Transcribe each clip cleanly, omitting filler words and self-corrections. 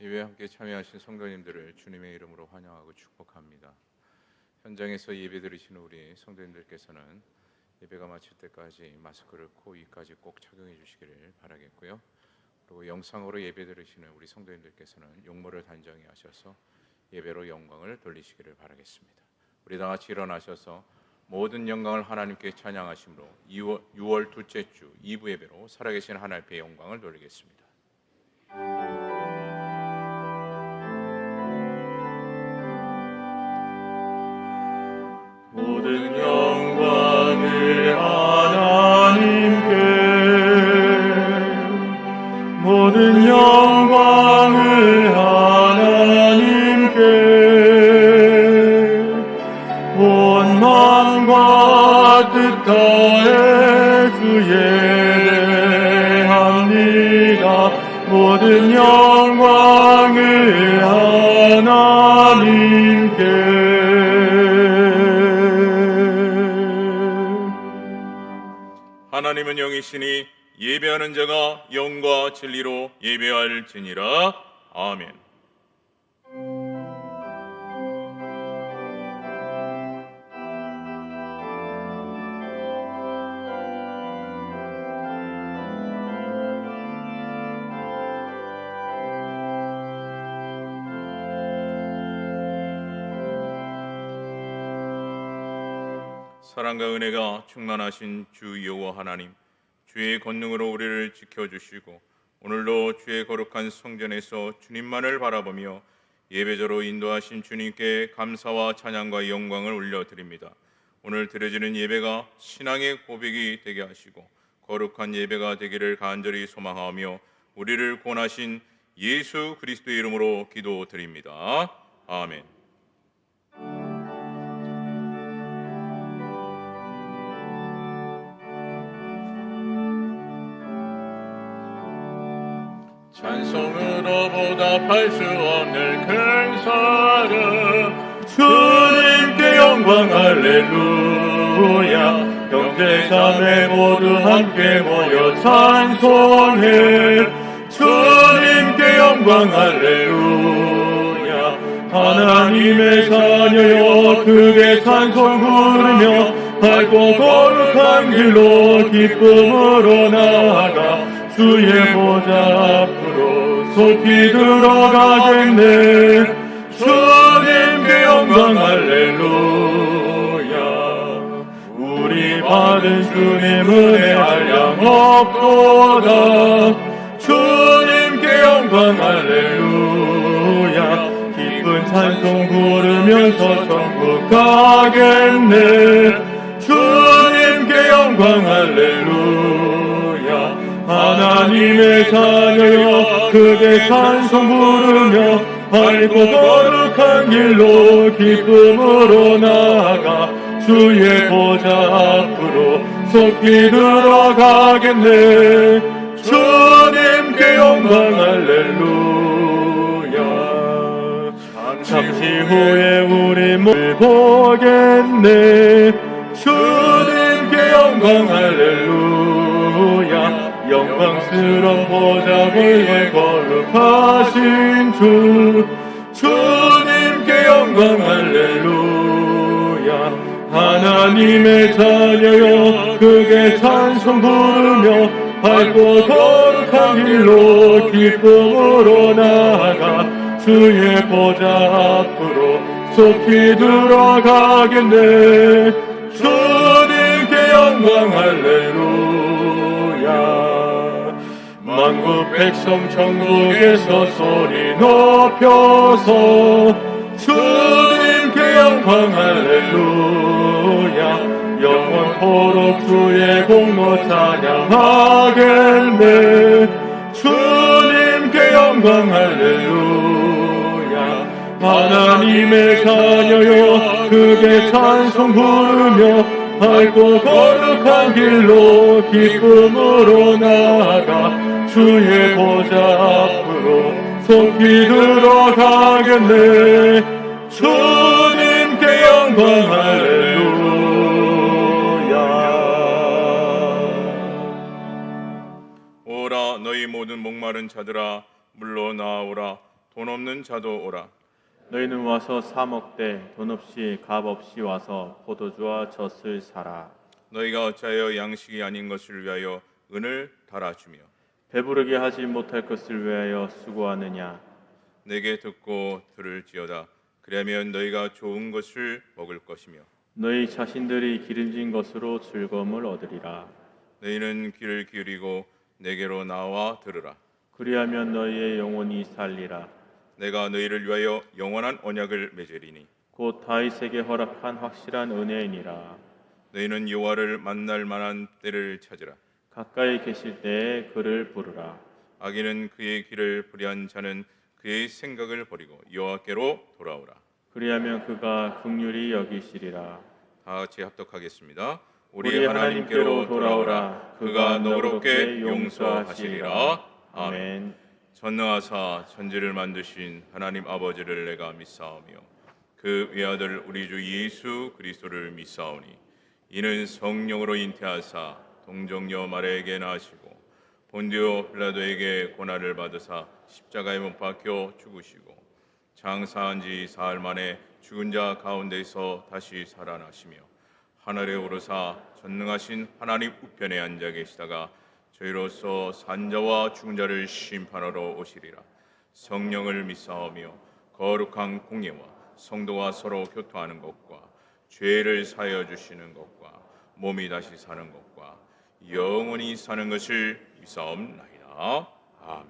예배에 함께 참여하신 성도님들을 주님의 이름으로 환영하고 축복합니다. 현장에서 예배 드리시는 우리 성도님들께서는 예배가 마칠 때까지 마스크를 코 위까지 꼭 착용해 주시기를 바라겠고요. 그리고 영상으로 예배 드리시는 우리 성도님들께서는 용모를 단정히 하셔서 예배로 영광을 돌리시기를 바라겠습니다. 우리 다 같이 일어나셔서 모든 영광을 하나님께 찬양하심으로 6월 둘째 주 2부 예배로 살아계신 하나님께 영광을 돌리겠습니다. 모든 영광을 하나님께, 모든 영광을 하나님께, 온 마음과 뜻 다해 주에 대합니다. 모든 영광을 하나님께. 하나님은 영이시니 예배하는 자가 영과 진리로 예배할지니라. 아멘. 사랑과 은혜가 충만하신 주 여호와 하나님, 주의 권능으로 우리를 지켜주시고 오늘도 주의 거룩한 성전에서 주님만을 바라보며 예배자로 인도하신 주님께 감사와 찬양과 영광을 올려드립니다. 오늘 드려지는 예배가 신앙의 고백이 되게 하시고 거룩한 예배가 되기를 간절히 소망하며 우리를 구원하신 예수 그리스도의 이름으로 기도드립니다. 아멘. 찬송으로 보답할 수 없는 큰 사랑, 주님께 영광 할렐루야. 형제자매 모두 함께 모여 찬송해, 주님께 영광 할렐루야. 하나님의 자녀여 크게 찬송 부르며 밝고 거룩한 길로 기쁨으로 나아가 주의 보좌 앞으로 속히 들어가겠네. 주님께 영광 할렐루야. 우리 받은 주님 은혜 한량 없도다. 주님께 영광 할렐루야. 기쁜 찬송 부르면서 천국 가겠네. 주님께 영광 할렐루야. 하나님의 자녀여 크게 찬송 부르며 밝고 거룩한 길로 기쁨으로 나아가 주의 보좌 앞으로 속히 들어가겠네. 주님께 영광 할렐루야. 잠시 후에 우리 모두 보겠네. 주님께 영광 할렐루야. 영광스러운 보좌를 거룩하신 주, 주님께 영광 할렐루야. 하나님의 자녀여 크게 찬송 부르며 밝고 거룩한 길로 기쁨으로 나아가 주의 보좌 앞으로 속히 들어가겠네. 주님께 영광 할렐루야. 만국 백성 천국에서 소리 높여서 주님께 영광 할렐루야. 영원토록 주의 공로 찬양하겠네. 주님께 영광 할렐루야. 하나님의 자녀여 크게 찬송 부르며 밝고 거룩한 길로 기쁨으로 나아가 주의 보좌 앞으로 속히 들어가겠네. 주님께 영광 할렐루야. 오라 너희 모든 목마른 자들아 물러 나오라. 돈 없는 자도 오라. 너희는 와서 사 먹되 돈 없이 값 없이 와서 포도주와 젖을 사라. 너희가 어찌하여 양식이 아닌 것을 위하여 은을 달아주며 배부르게 하지 못할 것을 위하여 수고하느냐. 내게 듣고 들을지어다. 그리하면 너희가 좋은 것을 먹을 것이며 너희 자신들이 기름진 것으로 즐거움을 얻으리라. 너희는 귀를 기울이고 내게로 나와 들으라. 그리하면 너희의 영혼이 살리라. 내가 너희를 위하여 영원한 언약을 맺으리니 곧 다윗에게 허락한 확실한 은혜이니라. 너희는 여호와를 만날 만한 때를 찾으라. 가까이 계실 때에 그를 부르라. 악인은 그의 길을 불의한 자는 그의 생각을 버리고 여호와께로 돌아오라. 그리하면 그가 긍휼히 여기시리라. 다 같이 합독하겠습니다. 우리 하나님께로 돌아오라. 그가 너그럽게 용서하시리라. 아멘. 전능하사 천지를 만드신 하나님 아버지를 내가 믿사오며 그 외아들 우리 주 예수 그리스도를 믿사오니 이는 성령으로 잉태하사 동정녀 마리아에게 나시고 본디오 빌라도에게 고난을 받으사 십자가에 못 박혀 죽으시고 장사한 지 사흘 만에 죽은 자 가운데서 다시 살아나시며 하늘에 오르사 전능하신 하나님 우편에 앉아 계시다가 저희로서 산자와 죽은 자를 심판하러 오시리라. 성령을 믿사오며 거룩한 공예와 성도와 서로 교통하는 것과 죄를 사하여 주시는 것과 몸이 다시 사는 것과 영원히 사는 것을 믿사옵나이다. 아멘.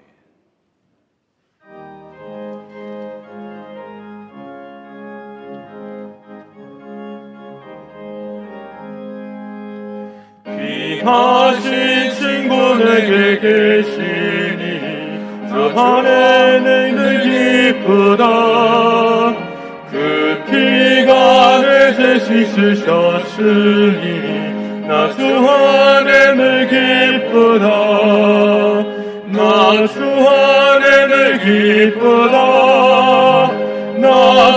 귀하신 친구 내게 계시니 주 안에 늘 기쁘다. 그 피가 내 죄 씻으셨으니 나 주 안에 늘 기쁘다. 나 주 안에 늘 기쁘다. 나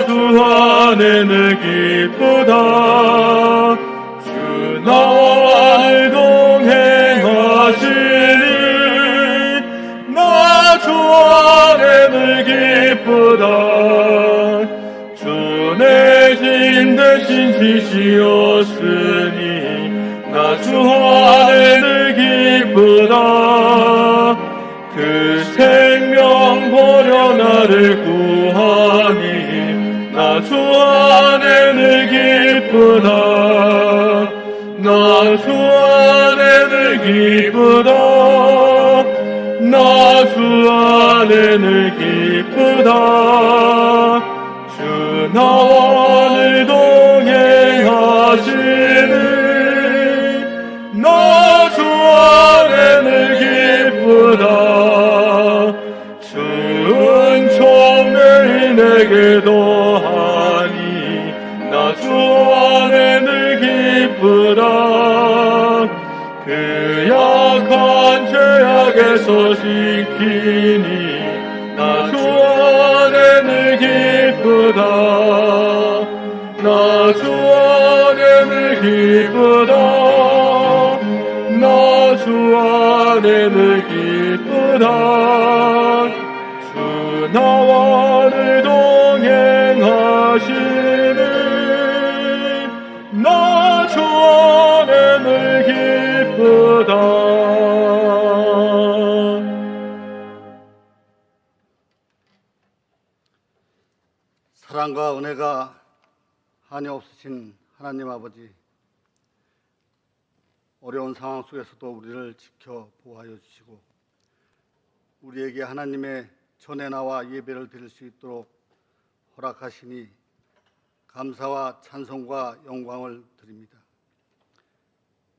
주 안에 늘 기쁘다. 주 나와 늘 동행하시니 나 주 안에 늘 기쁘다. 주 내 짐 대신 지시었으니 나 주 안에 늘 기쁘다. 그 생명 버려 나를 구하니 나 주 안에 늘 기쁘다. 나 주 안에 늘 기쁘다. 나 주 안에 늘 기쁘다. 주 나와 늘 동행하시니 나 주 안에 늘 기쁘다. 주 은총 매일 내게 더하니 나 주 안에 늘 기쁘다. 그 약한 죄악에서 지키니 나 주 안에 늘 기쁘다. 나 주 안에 늘 기쁘다. 나 주 안에 늘 기쁘다. 주 나와 늘 동행하시니 나 주 안에 늘 기쁘다. 사랑과 은혜가 한이 없으신 하나님 아버지, 어려운 상황 속에서도 우리를 지켜 보호하여 주시고 우리에게 하나님의 전에 나와 예배를 드릴 수 있도록 허락하시니 감사와 찬송과 영광을 드립니다.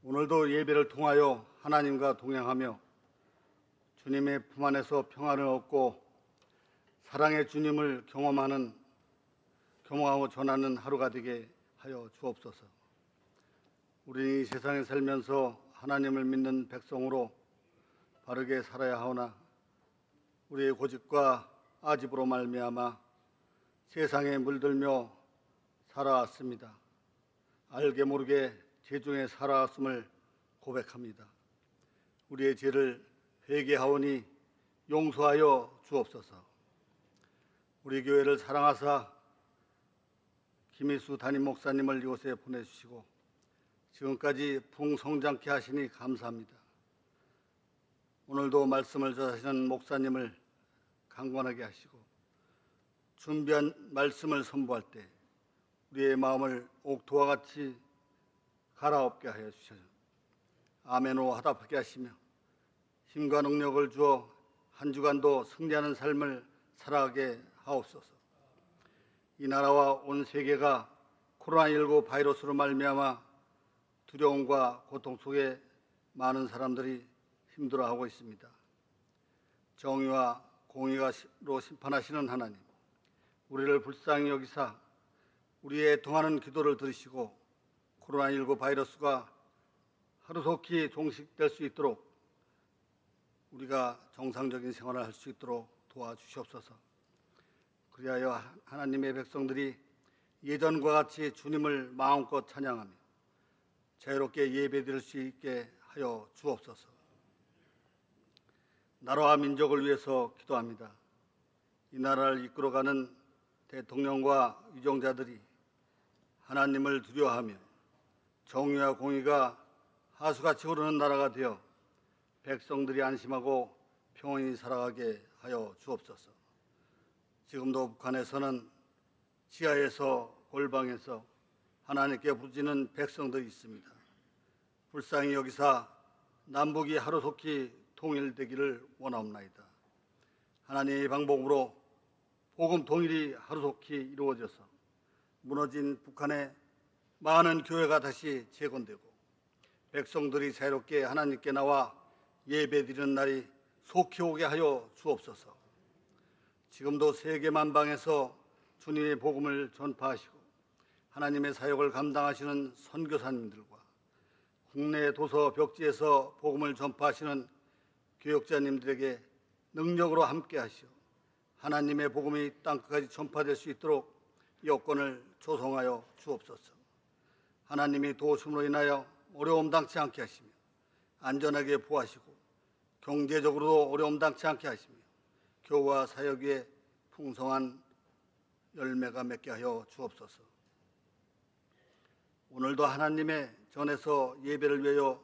오늘도 예배를 통하여 하나님과 동행하며 주님의 품 안에서 평안을 얻고 사랑의 주님을 경험하고 전하는 하루가 되게 하여 주옵소서. 우리는 이 세상에 살면서 하나님을 믿는 백성으로 바르게 살아야 하오나 우리의 고집과 아집으로 말미암아 세상에 물들며 살아왔습니다. 알게 모르게 죄 중에 살아왔음을 고백합니다. 우리의 죄를 회개하오니 용서하여 주옵소서. 우리 교회를 사랑하사 김희수 담임 목사님을 이곳에 보내주시고 지금까지 풍성장케 하시니 감사합니다. 오늘도 말씀을 전하시는 목사님을 강건하게 하시고 준비한 말씀을 선포할 때 우리의 마음을 옥토와 같이 갈아엎게 하여 주셔서 아멘으로 화답하게 하시며 힘과 능력을 주어 한 주간도 승리하는 삶을 살아가게 하옵소서. 이 나라와 온 세계가 코로나19 바이러스로 말미암아 두려움과 고통 속에 많은 사람들이 힘들어하고 있습니다. 정의와 공의로 심판하시는 하나님, 우리를 불쌍히 여기사 우리의 통하는 기도를 들으시고 코로나19 바이러스가 하루속히 종식될 수 있도록 우리가 정상적인 생활을 할 수 있도록 도와주시옵소서. 그리하여 하나님의 백성들이 예전과 같이 주님을 마음껏 찬양하며 자유롭게 예배드릴 수 있게 하여 주옵소서. 나라와 민족을 위해서 기도합니다. 이 나라를 이끌어가는 대통령과 위정자들이 하나님을 두려워하며 정의와 공의가 하수같이 흐르는 나라가 되어 백성들이 안심하고 평온히 살아가게 하여 주옵소서. 지금도 북한에서는 지하에서 골방에서 하나님께 부르짖는 백성들이 있습니다. 불쌍히 여기사 남북이 하루속히 통일되기를 원하옵나이다. 하나님의 방법으로 복음 통일이 하루속히 이루어져서 무너진 북한의 많은 교회가 다시 재건되고 백성들이 자유롭게 하나님께 나와 예배드리는 날이 속히 오게 하여 주옵소서. 지금도 세계 만방에서 주님의 복음을 전파하시고 하나님의 사역을 감당하시는 선교사님들과 국내 도서 벽지에서 복음을 전파하시는 교역자님들에게 능력으로 함께 하시어 하나님의 복음이 땅끝까지 전파될 수 있도록 여건을 조성하여 주옵소서. 하나님이 도우심으로 인하여 어려움 당치 않게 하시며 안전하게 보호하시고 경제적으로도 어려움 당치 않게 하시며 교우와 사역 위에 풍성한 열매가 맺게 하여 주옵소서. 오늘도 하나님의 전에서 예배를 위하여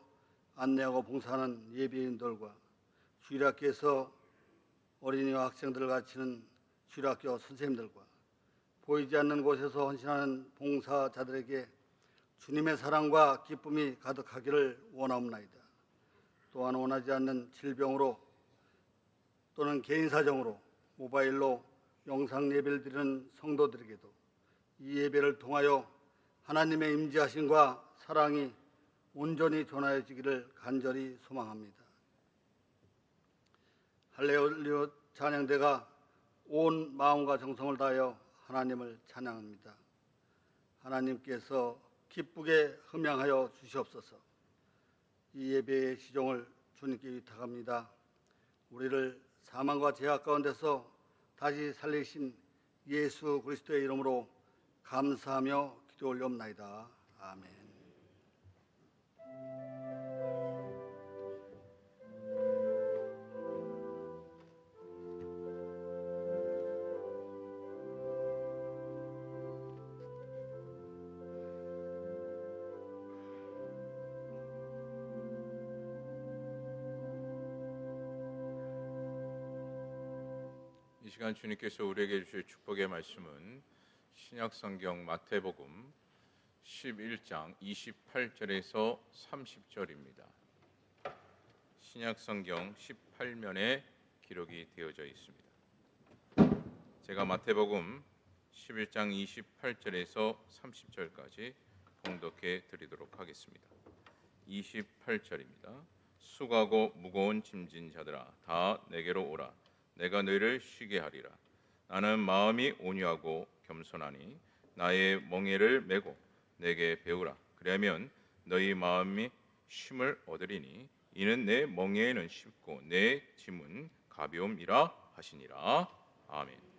안내하고 봉사하는 예배인들과 주일학교에서 어린이와 학생들을 가르치는 주일학교 선생님들과 보이지 않는 곳에서 헌신하는 봉사자들에게 주님의 사랑과 기쁨이 가득하기를 원하옵나이다. 또한 원하지 않는 질병으로 또는 개인 사정으로 모바일로 영상 예배를 드리는 성도들에게도 이 예배를 통하여 하나님의 임재하심과 사랑이 온전히 전하여지기를 간절히 소망합니다. 할렐루야 찬양대가 온 마음과 정성을 다하여 하나님을 찬양합니다. 하나님께서 기쁘게 흠양하여 주시옵소서. 이 예배의 시종을 주님께 위탁합니다. 우리를 사망과 죄악 가운데서 다시 살리신 예수 그리스도의 이름으로 감사하며 기도 올려옵나이다. 아멘. 이 시간 주님께서 우리에게 주실 축복의 말씀은 신약성경 마태복음 11장 28절에서 30절입니다. 신약성경 18면에 기록이 되어져 있습니다. 제가 마태복음 11장 28절에서 30절까지 봉독해 드리도록 하겠습니다. 28절입니다. 수고하고 무거운 짐진 자들아 다 내게로 오라. 내가 너희를 쉬게 하리라. 나는 마음이 온유하고 겸손하니 나의 멍에를 메고 내게 배우라. 그러면 너희 마음이 쉼을 얻으리니 이는 내 멍에는 쉽고 내 짐은 가벼움이라 하시니라. 아멘.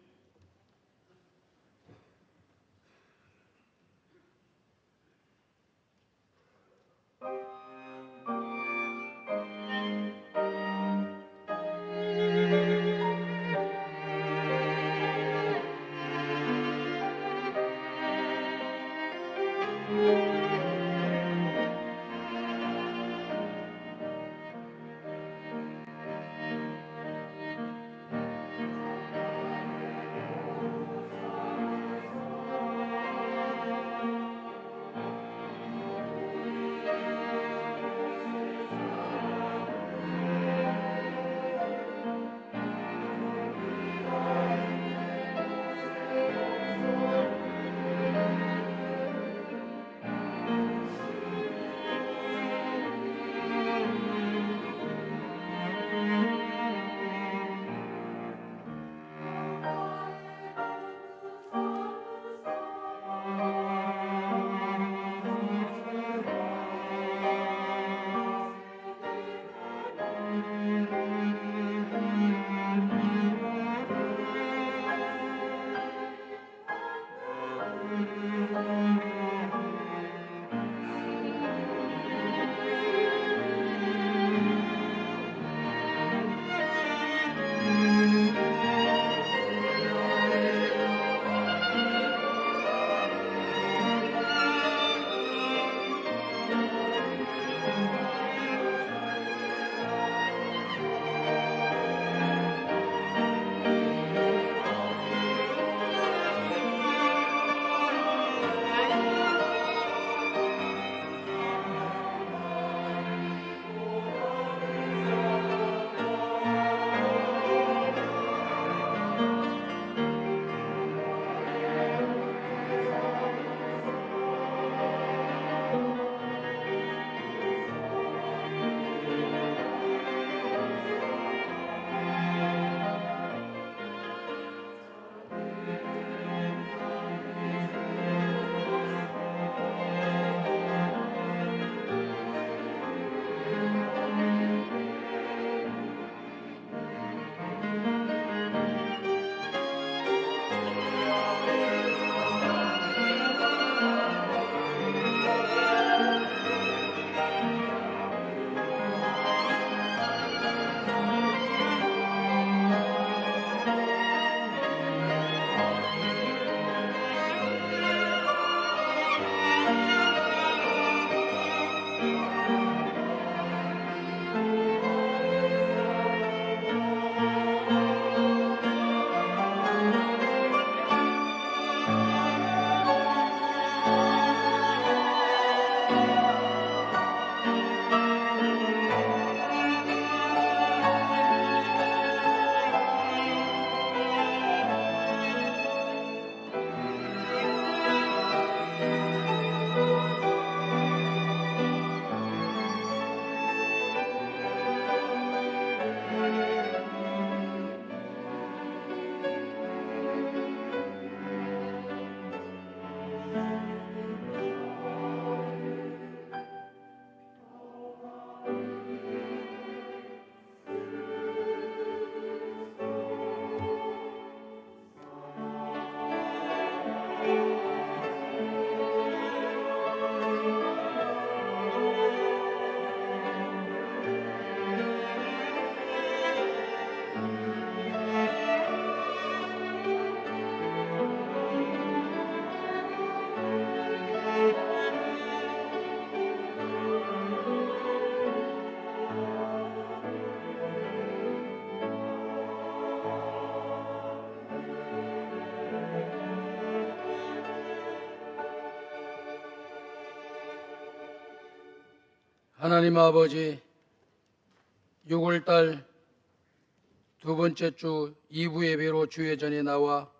하나님 아버지, 6월달 두 번째 주 2부 예배로 주의 전에 나와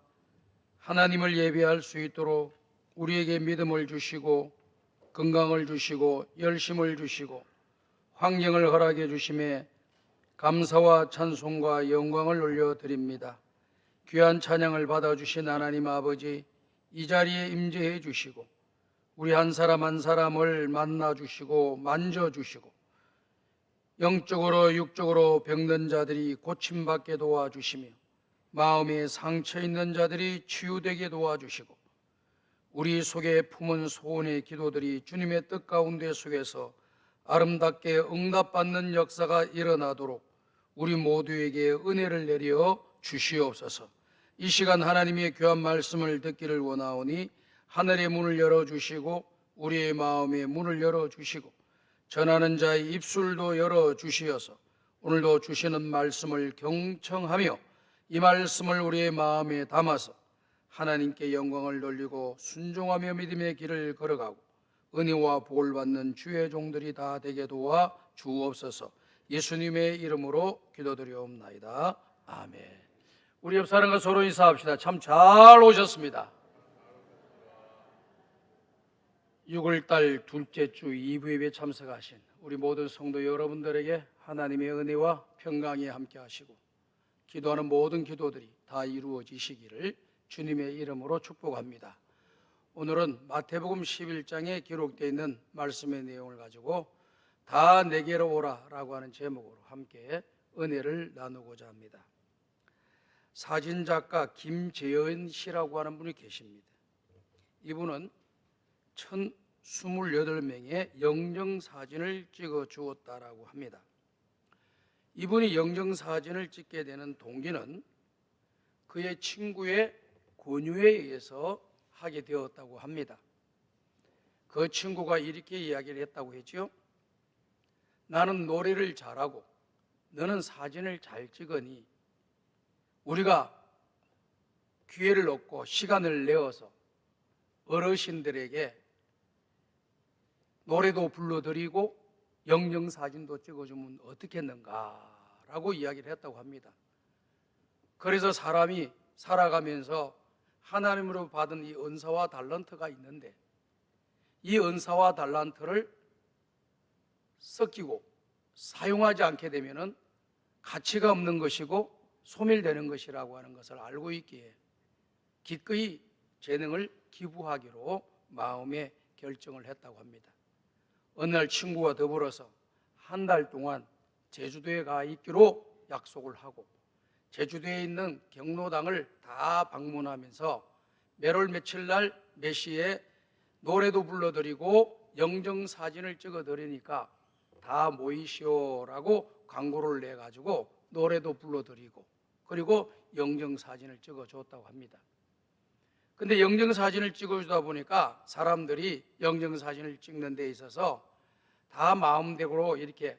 하나님을 예배할 수 있도록 우리에게 믿음을 주시고 건강을 주시고 열심을 주시고 환경을 허락해 주심에 감사와 찬송과 영광을 올려드립니다. 귀한 찬양을 받아주신 하나님 아버지, 이 자리에 임재해 주시고 우리 한 사람 한 사람을 만나주시고 만져주시고 영적으로 육적으로 병든 자들이 고침받게 도와주시며 마음에 상처 있는 자들이 치유되게 도와주시고 우리 속에 품은 소원의 기도들이 주님의 뜻 가운데 속에서 아름답게 응답받는 역사가 일어나도록 우리 모두에게 은혜를 내려 주시옵소서. 이 시간 하나님의 귀한 말씀을 듣기를 원하오니 하늘의 문을 열어주시고 우리의 마음의 문을 열어주시고 전하는 자의 입술도 열어주시어서 오늘도 주시는 말씀을 경청하며 이 말씀을 우리의 마음에 담아서 하나님께 영광을 돌리고 순종하며 믿음의 길을 걸어가고 은혜와 복을 받는 주의 종들이 다 되게 도와 주옵소서. 예수님의 이름으로 기도드리옵나이다. 아멘. 우리 옆 사람과 서로 인사합시다. 참 잘 오셨습니다. 6월달 둘째 주 2부 예배에 참석하신 우리 모든 성도 여러분들에게 하나님의 은혜와 평강이 함께 하시고 기도하는 모든 기도들이 다 이루어지시기를 주님의 이름으로 축복합니다. 오늘은 마태복음 11장에 기록되어 있는 말씀의 내용을 가지고 다 내게로 오라 라고 하는 제목으로 함께 은혜를 나누고자 합니다. 사진작가 김재현 씨라고 하는 분이 계십니다. 이분은 1028명의 영정사진을 찍어 주었다라고 합니다. 이분이 영정사진을 찍게 되는 동기는 그의 친구의 권유에 의해서 하게 되었다고 합니다. 그 친구가 이렇게 이야기를 했다고 했죠. 나는 노래를 잘하고 너는 사진을 잘 찍으니 우리가 기회를 얻고 시간을 내어서 어르신들에게 노래도 불러드리고 영정사진도 찍어주면 어떻겠는가라고 이야기를 했다고 합니다. 그래서 사람이 살아가면서 하나님으로 받은 이 은사와 달란트가 있는데 이 은사와 달란트를 섞이고 사용하지 않게 되면 가치가 없는 것이고 소멸되는 것이라고 하는 것을 알고 있기에 기꺼이 재능을 기부하기로 마음에 결정을 했다고 합니다. 어느 날 친구와 더불어서 한 달 동안 제주도에 가 있기로 약속을 하고 제주도에 있는 경로당을 다 방문하면서 매월 며칠 날 몇 시에 노래도 불러드리고 영정사진을 찍어드리니까 다 모이시오라고 광고를 내가지고 노래도 불러드리고 그리고 영정사진을 찍어줬다고 합니다. 근데 영정사진을 찍어주다 보니까 사람들이 영정사진을 찍는 데 있어서 다 마음대로 이렇게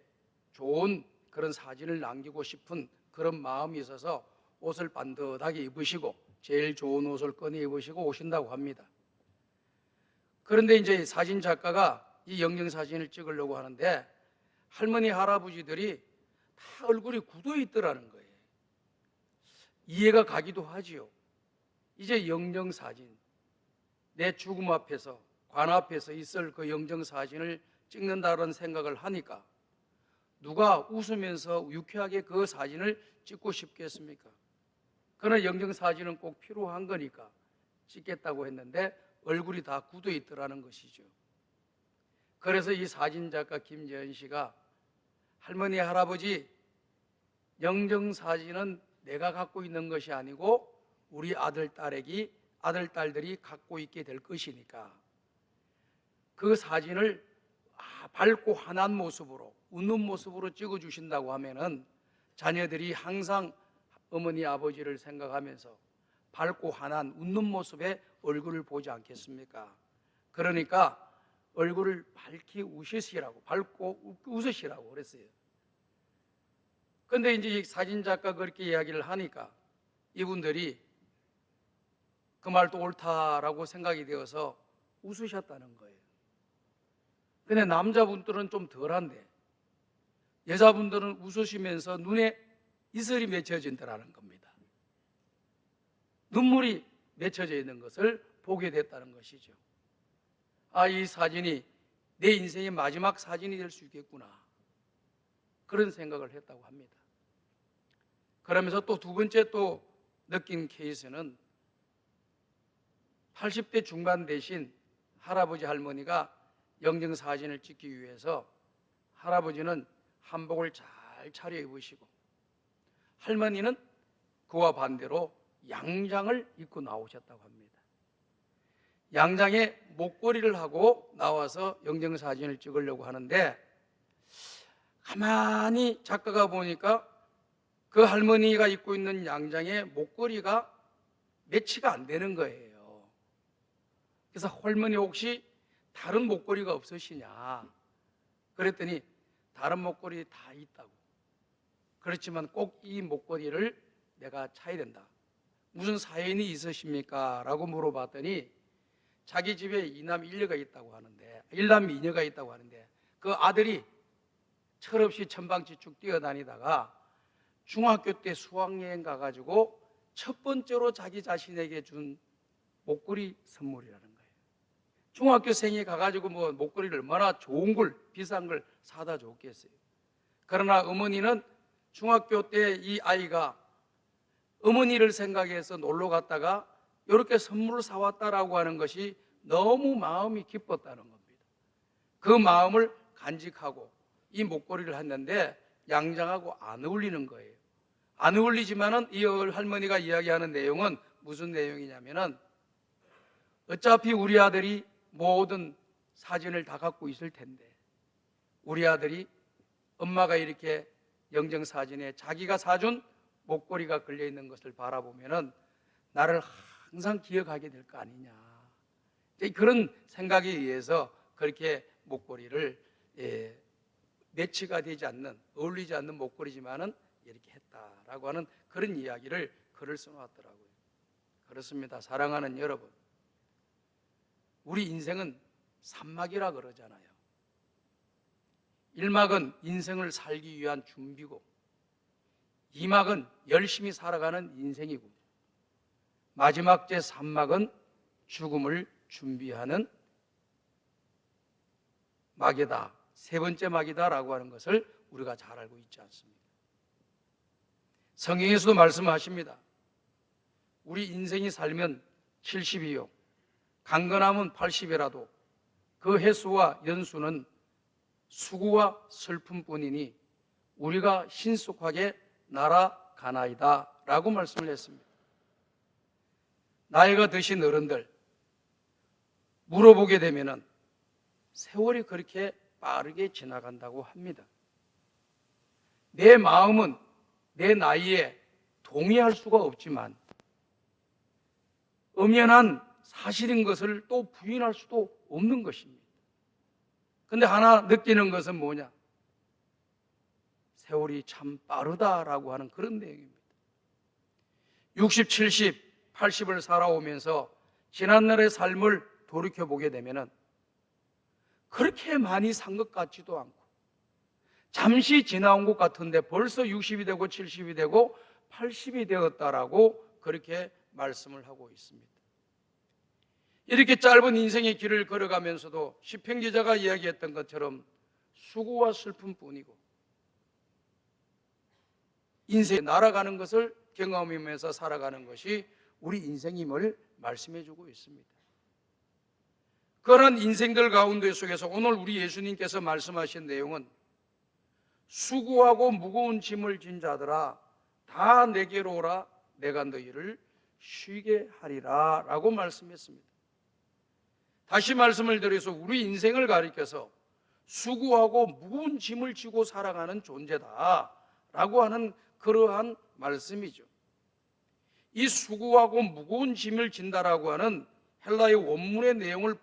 좋은 그런 사진을 남기고 싶은 그런 마음이 있어서 옷을 반듯하게 입으시고 제일 좋은 옷을 꺼내 입으시고 오신다고 합니다. 그런데 이제 사진 작가가 이 영정사진을 찍으려고 하는데 할머니 할아버지들이 다 얼굴이 굳어 있더라는 거예요. 이해가 가기도 하지요. 이제 영정사진, 내 죽음 앞에서 관 앞에서 있을 그 영정사진을 찍는다는 생각을 하니까 누가 웃으면서 유쾌하게 그 사진을 찍고 싶겠습니까? 그러나 영정사진은 꼭 필요한 거니까 찍겠다고 했는데 얼굴이 다 굳어 있더라는 것이죠. 그래서 이 사진작가 김재현 씨가 할머니 할아버지 영정사진은 내가 갖고 있는 것이 아니고 우리 아들 딸들이 갖고 있게 될 것이니까 그 사진을 밝고 환한 모습으로 웃는 모습으로 찍어주신다고 하면은 자녀들이 항상 어머니 아버지를 생각하면서 밝고 환한 웃는 모습의 얼굴을 보지 않겠습니까? 그러니까 얼굴을 밝히 웃으시라고, 밝고 웃으시라고 그랬어요. 그런데 이제 사진작가 그렇게 이야기를 하니까 이분들이 그 말도 옳다라고 생각이 되어서 웃으셨다는 거예요. 근데 남자분들은 좀 덜한데 여자분들은 웃으시면서 눈에 이슬이 맺혀진다는 겁니다. 눈물이 맺혀져 있는 것을 보게 됐다는 것이죠. 아, 이 사진이 내 인생의 마지막 사진이 될 수 있겠구나, 그런 생각을 했다고 합니다. 그러면서 또 두 번째 또 느낀 케이스는 80대 중반 되신 할아버지 할머니가 영정사진을 찍기 위해서 할아버지는 한복을 잘 차려입으시고 할머니는 그와 반대로 양장을 입고 나오셨다고 합니다. 양장에 목걸이를 하고 나와서 영정사진을 찍으려고 하는데 가만히 작가가 보니까 그 할머니가 입고 있는 양장에 목걸이가 매치가 안 되는 거예요. 그래서 할머니 혹시 다른 목걸이가 없으시냐? 그랬더니 다른 목걸이 다 있다고. 그렇지만 꼭 이 목걸이를 내가 차야 된다. 무슨 사연이 있으십니까? 라고 물어봤더니 자기 집에 이남 일녀가 있다고 하는데, 일남 이녀가 있다고 하는데, 그 아들이 철없이 천방지축 뛰어다니다가 중학교 때 수학여행 가가지고 첫 번째로 자기 자신에게 준 목걸이 선물이라는 거예요. 중학교생이 가가지고 뭐 목걸이를 얼마나 좋은 걸, 비싼 걸 사다 줬겠어요. 그러나 어머니는 중학교 때 이 아이가 어머니를 생각해서 놀러 갔다가 이렇게 선물을 사왔다라고 하는 것이 너무 마음이 기뻤다는 겁니다. 그 마음을 간직하고 이 목걸이를 했는데 양장하고 안 어울리는 거예요. 안 어울리지만은 이 할머니가 이야기하는 내용은 무슨 내용이냐면은 어차피 우리 아들이 모든 사진을 다 갖고 있을 텐데 우리 아들이 엄마가 이렇게 영정사진에 자기가 사준 목걸이가 걸려있는 것을 바라보면은 나를 항상 기억하게 될 거 아니냐, 그런 생각에 의해서 그렇게 목걸이를 매치가 되지 않는, 어울리지 않는 목걸이지만은 이렇게 했다라고 하는 그런 이야기를 글을 써놨더라고요. 그렇습니다. 사랑하는 여러분, 우리 인생은 3막이라 그러잖아요. 1막은 인생을 살기 위한 준비고, 2막은 열심히 살아가는 인생이고, 마지막 제 3막은 죽음을 준비하는 막이다, 세 번째 막이다라고 하는 것을 우리가 잘 알고 있지 않습니까? 성경에서도 말씀하십니다. 우리 인생이 살면 70이요, 강건하면 80이라도 그 횟수와 연수는 수고와 슬픔뿐이니 우리가 신속하게 날아가나이다 라고 말씀을 했습니다. 나이가 드신 어른들 물어보게 되면은 세월이 그렇게 빠르게 지나간다고 합니다. 내 마음은 내 나이에 동의할 수가 없지만 엄연한 사실인 것을 또 부인할 수도 없는 것입니다. 그런데 하나 느끼는 것은 뭐냐? 세월이 참 빠르다라고 하는 그런 내용입니다. 60, 70, 80을 살아오면서 지난날의 삶을 돌이켜보게 되면은 그렇게 많이 산 것 같지도 않고 잠시 지나온 것 같은데 벌써 60이 되고 70이 되고 80이 되었다라고 그렇게 말씀을 하고 있습니다. 이렇게 짧은 인생의 길을 걸어가면서도 시편 기자가 이야기했던 것처럼 수고와 슬픔뿐이고 인생에 날아가는 것을 경험하면서 살아가는 것이 우리 인생임을 말씀해 주고 있습니다. 그러한 인생들 가운데 속에서 오늘 우리 예수님께서 말씀하신 내용은 수고하고 무거운 짐을 진 자들아 다 내게로 오라, 내가 너희를 쉬게 하리라 라고 말씀했습니다. 다시 말씀을 드려서 우리 인생을 가리켜서 수고하고 무거운 짐을 지고 살아가는 존재다 라고 하는 그러한 말씀이죠. 이 수고하고 무거운 짐을 진다라고 하는 헬라의 원문의 내용을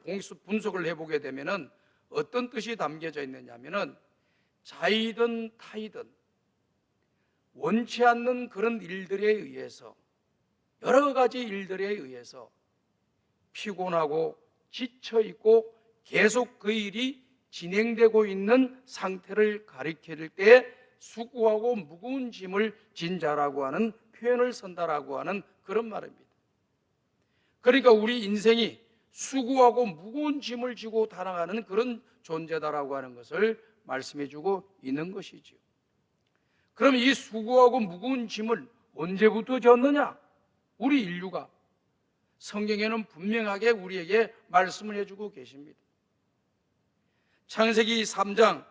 분석을 해보게 되면은 어떤 뜻이 담겨져 있느냐면은 자이든 타이든 원치 않는 그런 일들에 의해서, 여러 가지 일들에 의해서 피곤하고 지쳐있고 계속 그 일이 진행되고 있는 상태를 가리킬 때 수고하고 무거운 짐을 진 자라고 하는 표현을 쓴다라고 하는 그런 말입니다. 그러니까 우리 인생이 수고하고 무거운 짐을 지고 살아가는 그런 존재다라고 하는 것을 말씀해주고 있는 것이지요. 그럼 이 수고하고 무거운 짐을 언제부터 졌느냐? 우리 인류가 성경에는 분명하게 우리에게 말씀을 해주고 계십니다. 창세기 3장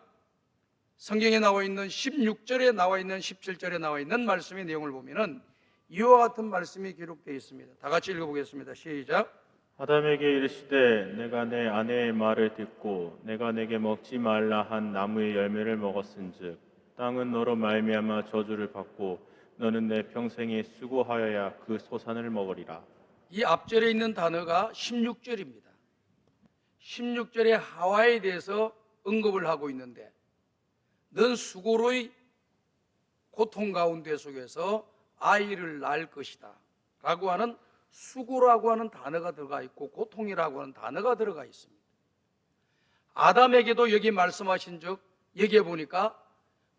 성경에 나와 있는 16절에 나와 있는 17절에 나와 있는 말씀의 내용을 보면은 이와 같은 말씀이 기록되어 있습니다. 다 같이 읽어보겠습니다. 시작. 아담에게 이르시되 내가 내 아내의 말을 듣고 내가 내게 먹지 말라 한 나무의 열매를 먹었은즉 땅은 너로 말미암아 저주를 받고 너는 내 평생에 수고하여야 그 소산을 먹으리라. 이 앞절에 있는 단어가 16절입니다. 16절에 하와에 대해서 언급을 하고 있는데 넌 수고로의 고통 가운데 속에서 아이를 낳을 것이다 라고 하는 수고라고 하는 단어가 들어가 있고 고통이라고 하는 단어가 들어가 있습니다. 아담에게도 여기 말씀하신 적 여기에 보니까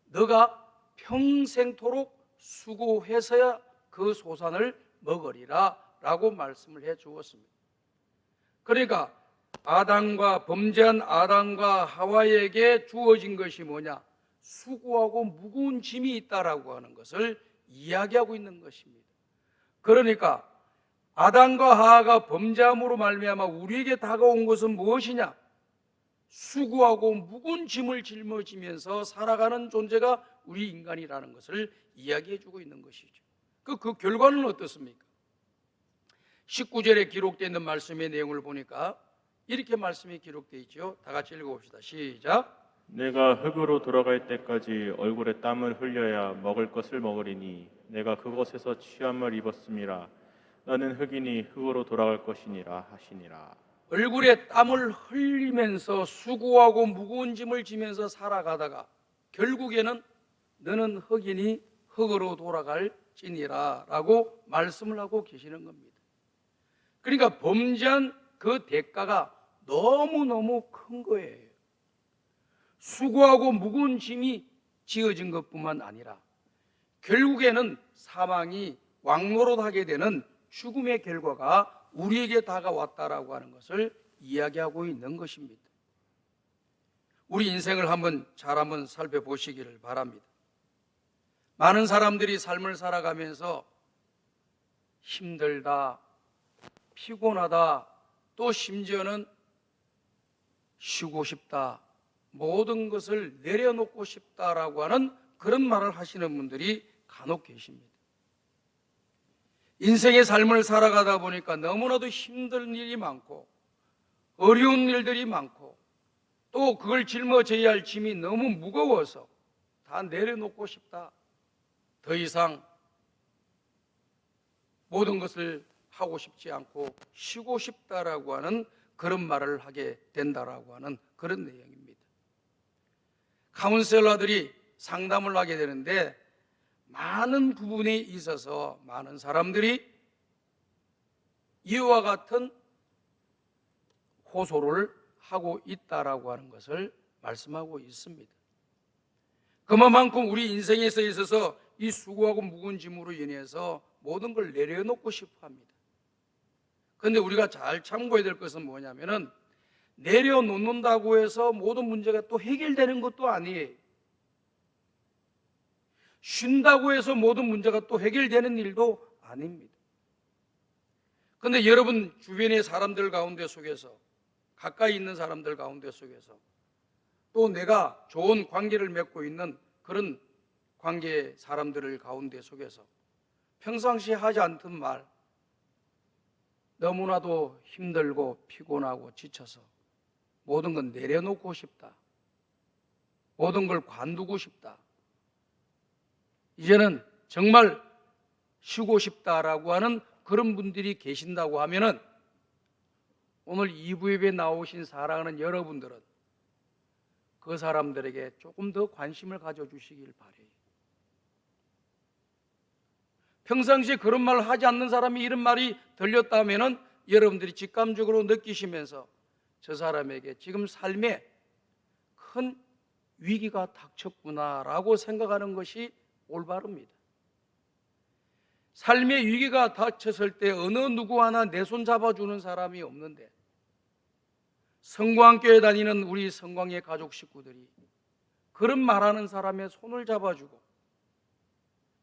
너가 평생토록 수고해서야 그 소산을 먹으리라 라고 말씀을 해 주었습니다. 그러니까 아담과 범죄한 아담과 하와에게 주어진 것이 뭐냐? 수고하고 무거운 짐이 있다라고 하는 것을 이야기하고 있는 것입니다. 그러니까 아담과 하와가 범죄함으로 말미암아 우리에게 다가온 것은 무엇이냐? 수고하고 무거운 짐을 짊어지면서 살아가는 존재가 우리 인간이라는 것을 이야기해 주고 있는 것이죠. 그 결과는 어떻습니까? 19절에 기록되어 있는 말씀의 내용을 보니까 이렇게 말씀이 기록되어 있죠. 다 같이 읽어봅시다. 시작. 내가 흙으로 돌아갈 때까지 얼굴에 땀을 흘려야 먹을 것을 먹으리니 내가 그곳에서 취함을 입었음이라. 너는 흙이니 흙으로 돌아갈 것이니라 하시니라. 얼굴에 땀을 흘리면서 수고하고 무거운 짐을 지면서 살아가다가 결국에는 너는 흙이니 흙으로 돌아갈지니라 라고 말씀을 하고 계시는 겁니다. 그러니까 범죄한 그 대가가 너무너무 큰 거예요. 수고하고 무거운 짐이 지어진 것뿐만 아니라 결국에는 사망이 왕노릇하게 되는 죽음의 결과가 우리에게 다가왔다라고 하는 것을 이야기하고 있는 것입니다. 우리 인생을 잘 한번 살펴보시기를 바랍니다. 많은 사람들이 삶을 살아가면서 힘들다, 피곤하다, 또 심지어는 쉬고 싶다, 모든 것을 내려놓고 싶다라고 하는 그런 말을 하시는 분들이 간혹 계십니다. 인생의 삶을 살아가다 보니까 너무나도 힘든 일이 많고 어려운 일들이 많고 또 그걸 짊어져야 할 짐이 너무 무거워서 다 내려놓고 싶다, 더 이상 모든 것을 하고 싶지 않고 쉬고 싶다라고 하는 그런 말을 하게 된다라고 하는 그런 내용입니다. 카운셀러들이 상담을 하게 되는데 많은 부분에 있어서 많은 사람들이 이와 같은 호소를 하고 있다라고 하는 것을 말씀하고 있습니다. 그만큼 우리 인생에서 있어서 이 수고하고 무거운 짐으로 인해서 모든 걸 내려놓고 싶어 합니다. 그런데 우리가 잘 참고해야 될 것은 뭐냐면은 내려놓는다고 해서 모든 문제가 또 해결되는 것도 아니에요. 쉰다고 해서 모든 문제가 또 해결되는 일도 아닙니다. 그런데 여러분 주변의 사람들 가운데 속에서 가까이 있는 사람들 가운데 속에서 또 내가 좋은 관계를 맺고 있는 그런 관계 사람들을 가운데 속에서 평상시에 하지 않던 말, 너무나도 힘들고 피곤하고 지쳐서 모든 건 내려놓고 싶다, 모든 걸 관두고 싶다, 이제는 정말 쉬고 싶다라고 하는 그런 분들이 계신다고 하면은 오늘 2부 예배에 나오신 사랑하는 여러분들은 그 사람들에게 조금 더 관심을 가져주시길 바래요. 평상시에 그런 말을 하지 않는 사람이 이런 말이 들렸다면은 여러분들이 직감적으로 느끼시면서 저 사람에게 지금 삶에 큰 위기가 닥쳤구나라고 생각하는 것이 올바릅니다. 삶의 위기가 닥쳤을 때 어느 누구 하나 내 손 잡아주는 사람이 없는데 성광교회 다니는 우리 성광의 가족 식구들이 그런 말하는 사람의 손을 잡아주고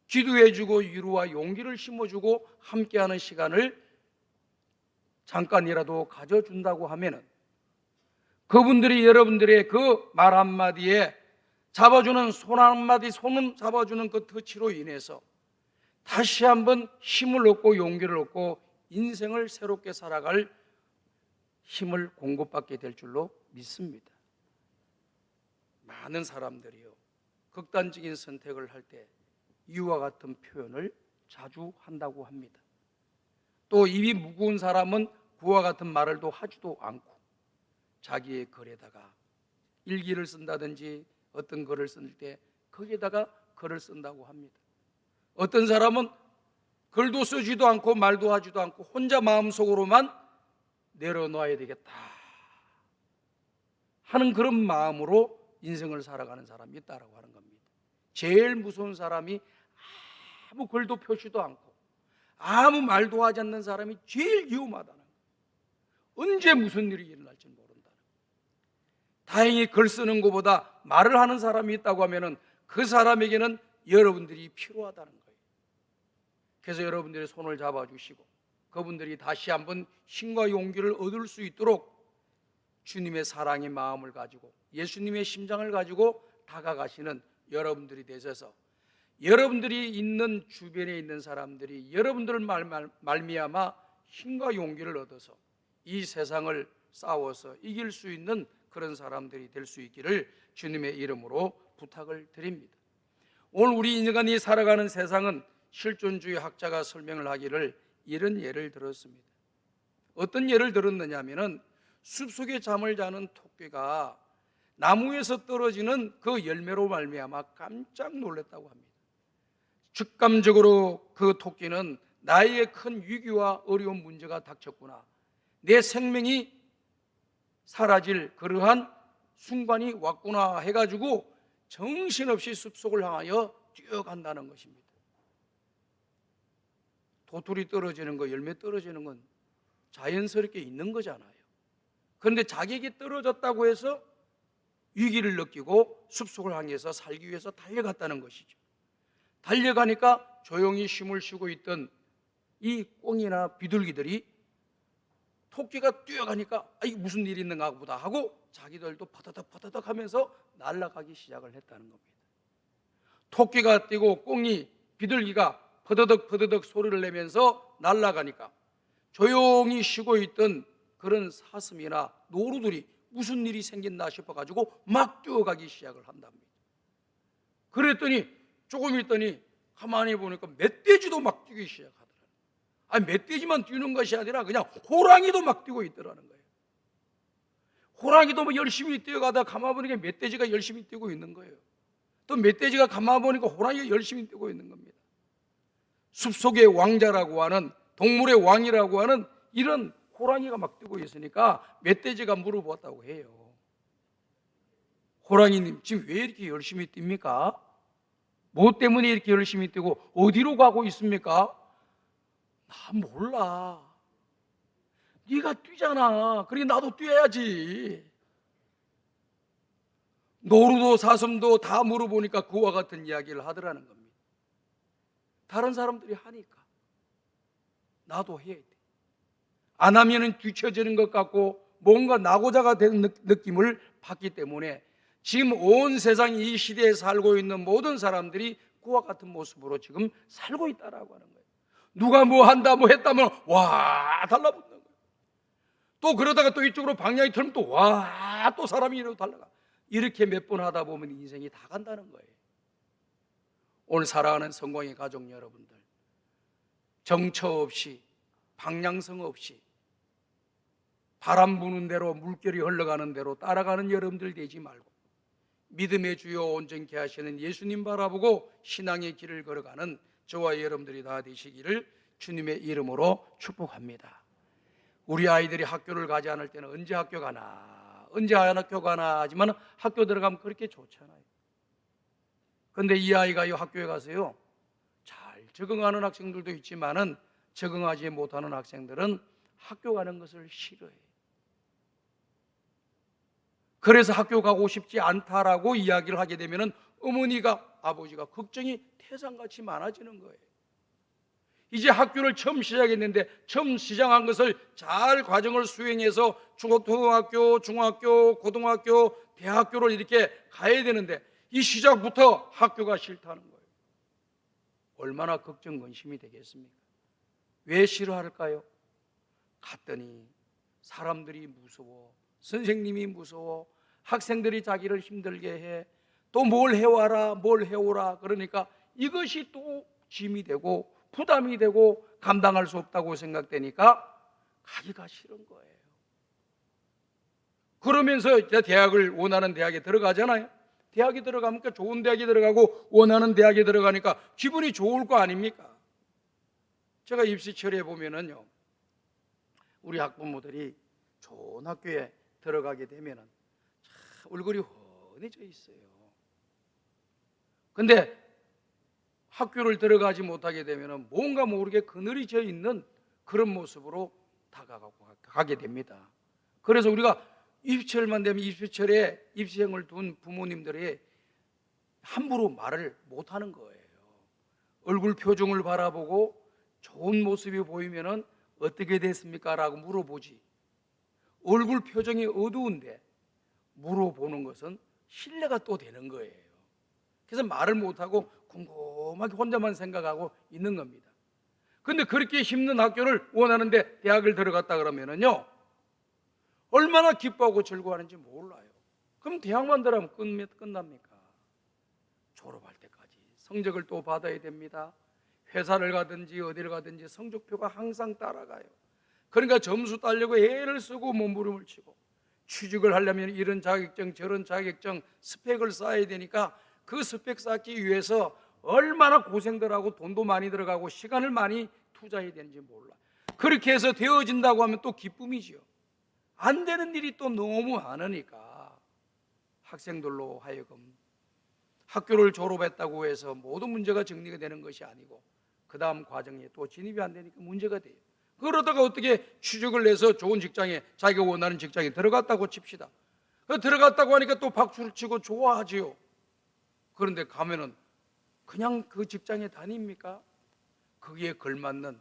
기도해주고 위로와 용기를 심어주고 함께하는 시간을 잠깐이라도 가져준다고 하면은 그분들이 여러분들의 그 말 한마디에 잡아주는 손 한마디, 손을 잡아주는 그 터치로 인해서 다시 한번 힘을 얻고 용기를 얻고 인생을 새롭게 살아갈 힘을 공급받게 될 줄로 믿습니다. 많은 사람들이요, 극단적인 선택을 할 때 이와 같은 표현을 자주 한다고 합니다. 또 입이 무거운 사람은 그와 같은 말을 또 하지도 않고 자기의 글에다가 일기를 쓴다든지 어떤 글을 쓸 때 거기에다가 글을 쓴다고 합니다. 어떤 사람은 글도 쓰지도 않고 말도 하지도 않고 혼자 마음속으로만 내려놓아야 되겠다 하는 그런 마음으로 인생을 살아가는 사람이 있다고 하는 겁니다. 제일 무서운 사람이 아무 글도 표시도 않고 아무 말도 하지 않는 사람이 제일 위험하다는 거예요. 언제 무슨 일이 일어날지 모른다는 거예요. 다행히 글 쓰는 것보다 말을 하는 사람이 있다고 하면 그 사람에게는 여러분들이 필요하다는 거예요. 그래서 여러분들이 손을 잡아주시고 그분들이 다시 한번 힘과 용기를 얻을 수 있도록 주님의 사랑의 마음을 가지고 예수님의 심장을 가지고 다가가시는 여러분들이 되셔서 여러분들이 있는 주변에 있는 사람들이 여러분들을 말미암아 힘과 용기를 얻어서 이 세상을 싸워서 이길 수 있는 그런 사람들이 될 수 있기를 주님의 이름으로 부탁을 드립니다. 오늘 우리 인간이 살아가는 세상은 실존주의 학자가 설명을 하기를 이런 예를 들었습니다. 어떤 예를 들었느냐 하면은 숲속에 잠을 자는 토끼가 나무에서 떨어지는 그 열매로 말미암아 깜짝 놀랐다고 합니다. 직감적으로 그 토끼는 나에게 큰 위기와 어려운 문제가 닥쳤구나, 내 생명이 사라질 그러한 순간이 왔구나 해가지고 정신없이 숲속을 향하여 뛰어간다는 것입니다. 도토리 떨어지는 거, 열매 떨어지는 건 자연스럽게 있는 거잖아요. 그런데 자기에게 떨어졌다고 해서 위기를 느끼고 숲속을 향해서 살기 위해서 달려갔다는 것이죠. 달려가니까 조용히 숨을 쉬고 있던 이 꿩이나 비둘기들이 토끼가 뛰어가니까 이게 무슨 일이 있는가 보다 하고 자기들도 퍼더덕 퍼더덕 하면서 날아가기 시작을 했다는 겁니다. 토끼가 뛰고 꿩이 비둘기가 퍼더덕 퍼더덕 소리를 내면서 날아가니까 조용히 쉬고 있던 그런 사슴이나 노루들이 무슨 일이 생긴다 싶어가지고 막 뛰어가기 시작을 한답니다. 그랬더니 조금 있더니 가만히 보니까 멧돼지도 막 뛰기 시작하더라고요. 아니, 멧돼지만 뛰는 것이 아니라 그냥 호랑이도 막 뛰고 있더라는 거예요. 호랑이도 뭐 열심히 뛰어가다 가만 보니까 멧돼지가 열심히 뛰고 있는 거예요. 또 멧돼지가 가만 보니까 호랑이가 열심히 뛰고 있는 겁니다. 숲속의 왕자라고 하는, 동물의 왕이라고 하는 이런 호랑이가 막 뛰고 있으니까 멧돼지가 물어보았다고 해요. 호랑이님, 지금 왜 이렇게 열심히 뜁니까? 뭐 때문에 이렇게 열심히 뛰고 어디로 가고 있습니까? 나 몰라. 네가 뛰잖아. 그러니까 나도 뛰어야지. 노루도 사슴도 다 물어보니까 그와 같은 이야기를 하더라는 겁니다. 다른 사람들이 하니까 나도 해야 돼. 안 하면은 뒤처지는 것 같고 뭔가 낙오자가 되는 느낌을 받기 때문에 지금 온 세상 이 시대에 살고 있는 모든 사람들이 그와 같은 모습으로 지금 살고 있다라고 하는 거예요. 누가 뭐 한다 뭐 했다면 와 달라붙는 거예요. 또 그러다가 또 이쪽으로 방향이 틀면 또 와 또 사람이 이러고 달라가. 이렇게 몇 번 하다 보면 인생이 다 간다는 거예요. 오늘 살아가는 성공의 가족 여러분들, 정처 없이 방향성 없이 바람 부는 대로 물결이 흘러가는 대로 따라가는 여러분들 되지 말고 믿음의 주요 온전케 하시는 예수님 바라보고 신앙의 길을 걸어가는 저와 여러분들이 다 되시기를 주님의 이름으로 축복합니다. 우리 아이들이 학교를 가지 않을 때는 언제 학교 가나 하지만 학교 들어가면 그렇게 좋잖아요. 그런데 이 아이가 이 학교에 가서요 잘 적응하는 학생들도 있지만은 적응하지 못하는 학생들은 학교 가는 것을 싫어해요. 그래서 학교 가고 싶지 않다라고 이야기를 하게 되면은 어머니가 아버지가 걱정이 태산같이 많아지는 거예요. 이제 학교를 처음 시작했는데 처음 시작한 것을 잘 과정을 수행해서 초등학교, 중학교, 고등학교, 대학교를 이렇게 가야 되는데 이 시작부터 학교가 싫다는 거예요. 얼마나 걱정 근심이 되겠습니까? 왜 싫어할까요? 갔더니 사람들이 무서워, 선생님이 무서워, 학생들이 자기를 힘들게 해, 또 뭘 해와라 뭘 해오라 그러니까 이것이 또 짐이 되고 부담이 되고 감당할 수 없다고 생각되니까 가기가 싫은 거예요. 그러면서 이제 대학을 원하는 대학에 들어가잖아요. 대학에 들어가니까 좋은 대학에 들어가고 원하는 대학에 들어가니까 기분이 좋을 거 아닙니까? 제가 입시 처리해 보면은요, 우리 학부모들이 좋은 학교에 들어가게 되면은 참 얼굴이 훤해져 있어요. 근데 학교를 들어가지 못하게 되면은 뭔가 모르게 그늘이 져 있는 그런 모습으로 다가가게 됩니다. 그래서 우리가 입시철만 되면 입시철에 입시생을 둔 부모님들이 함부로 말을 못하는 거예요. 얼굴 표정을 바라보고 좋은 모습이 보이면은 어떻게 됐습니까? 라고 물어보지. 얼굴 표정이 어두운데 물어보는 것은 신뢰가 또 되는 거예요. 그래서 말을 못하고 궁금하게 혼자만 생각하고 있는 겁니다. 근데 그렇게 힘든 학교를 원하는데 대학을 들어갔다 그러면은요, 얼마나 기뻐하고 즐거워하는지 몰라요. 그럼 대학만 들어가면 끝납니까? 졸업할 때까지 성적을 또 받아야 됩니다. 회사를 가든지 어디를 가든지 성적표가 항상 따라가요. 그러니까 점수 따려고 애를 쓰고 몸부림을 치고, 취직을 하려면 이런 자격증 저런 자격증 스펙을 쌓아야 되니까 그 스펙 쌓기 위해서 얼마나 고생들 하고 돈도 많이 들어가고 시간을 많이 투자해야 되는지 몰라. 그렇게 해서 되어진다고 하면 또 기쁨이지요. 안 되는 일이 또 너무 많으니까 학생들로 하여금 학교를 졸업했다고 해서 모든 문제가 정리가 되는 것이 아니고 그 다음 과정에 또 진입이 안 되니까 문제가 돼요. 그러다가 어떻게 취직을 해서 좋은 직장에, 자기가 원하는 직장에 들어갔다고 칩시다. 들어갔다고 하니까 또 박수를 치고 좋아하지요. 그런데 가면은 그냥 그 직장에 다닙니까? 거기에 걸맞는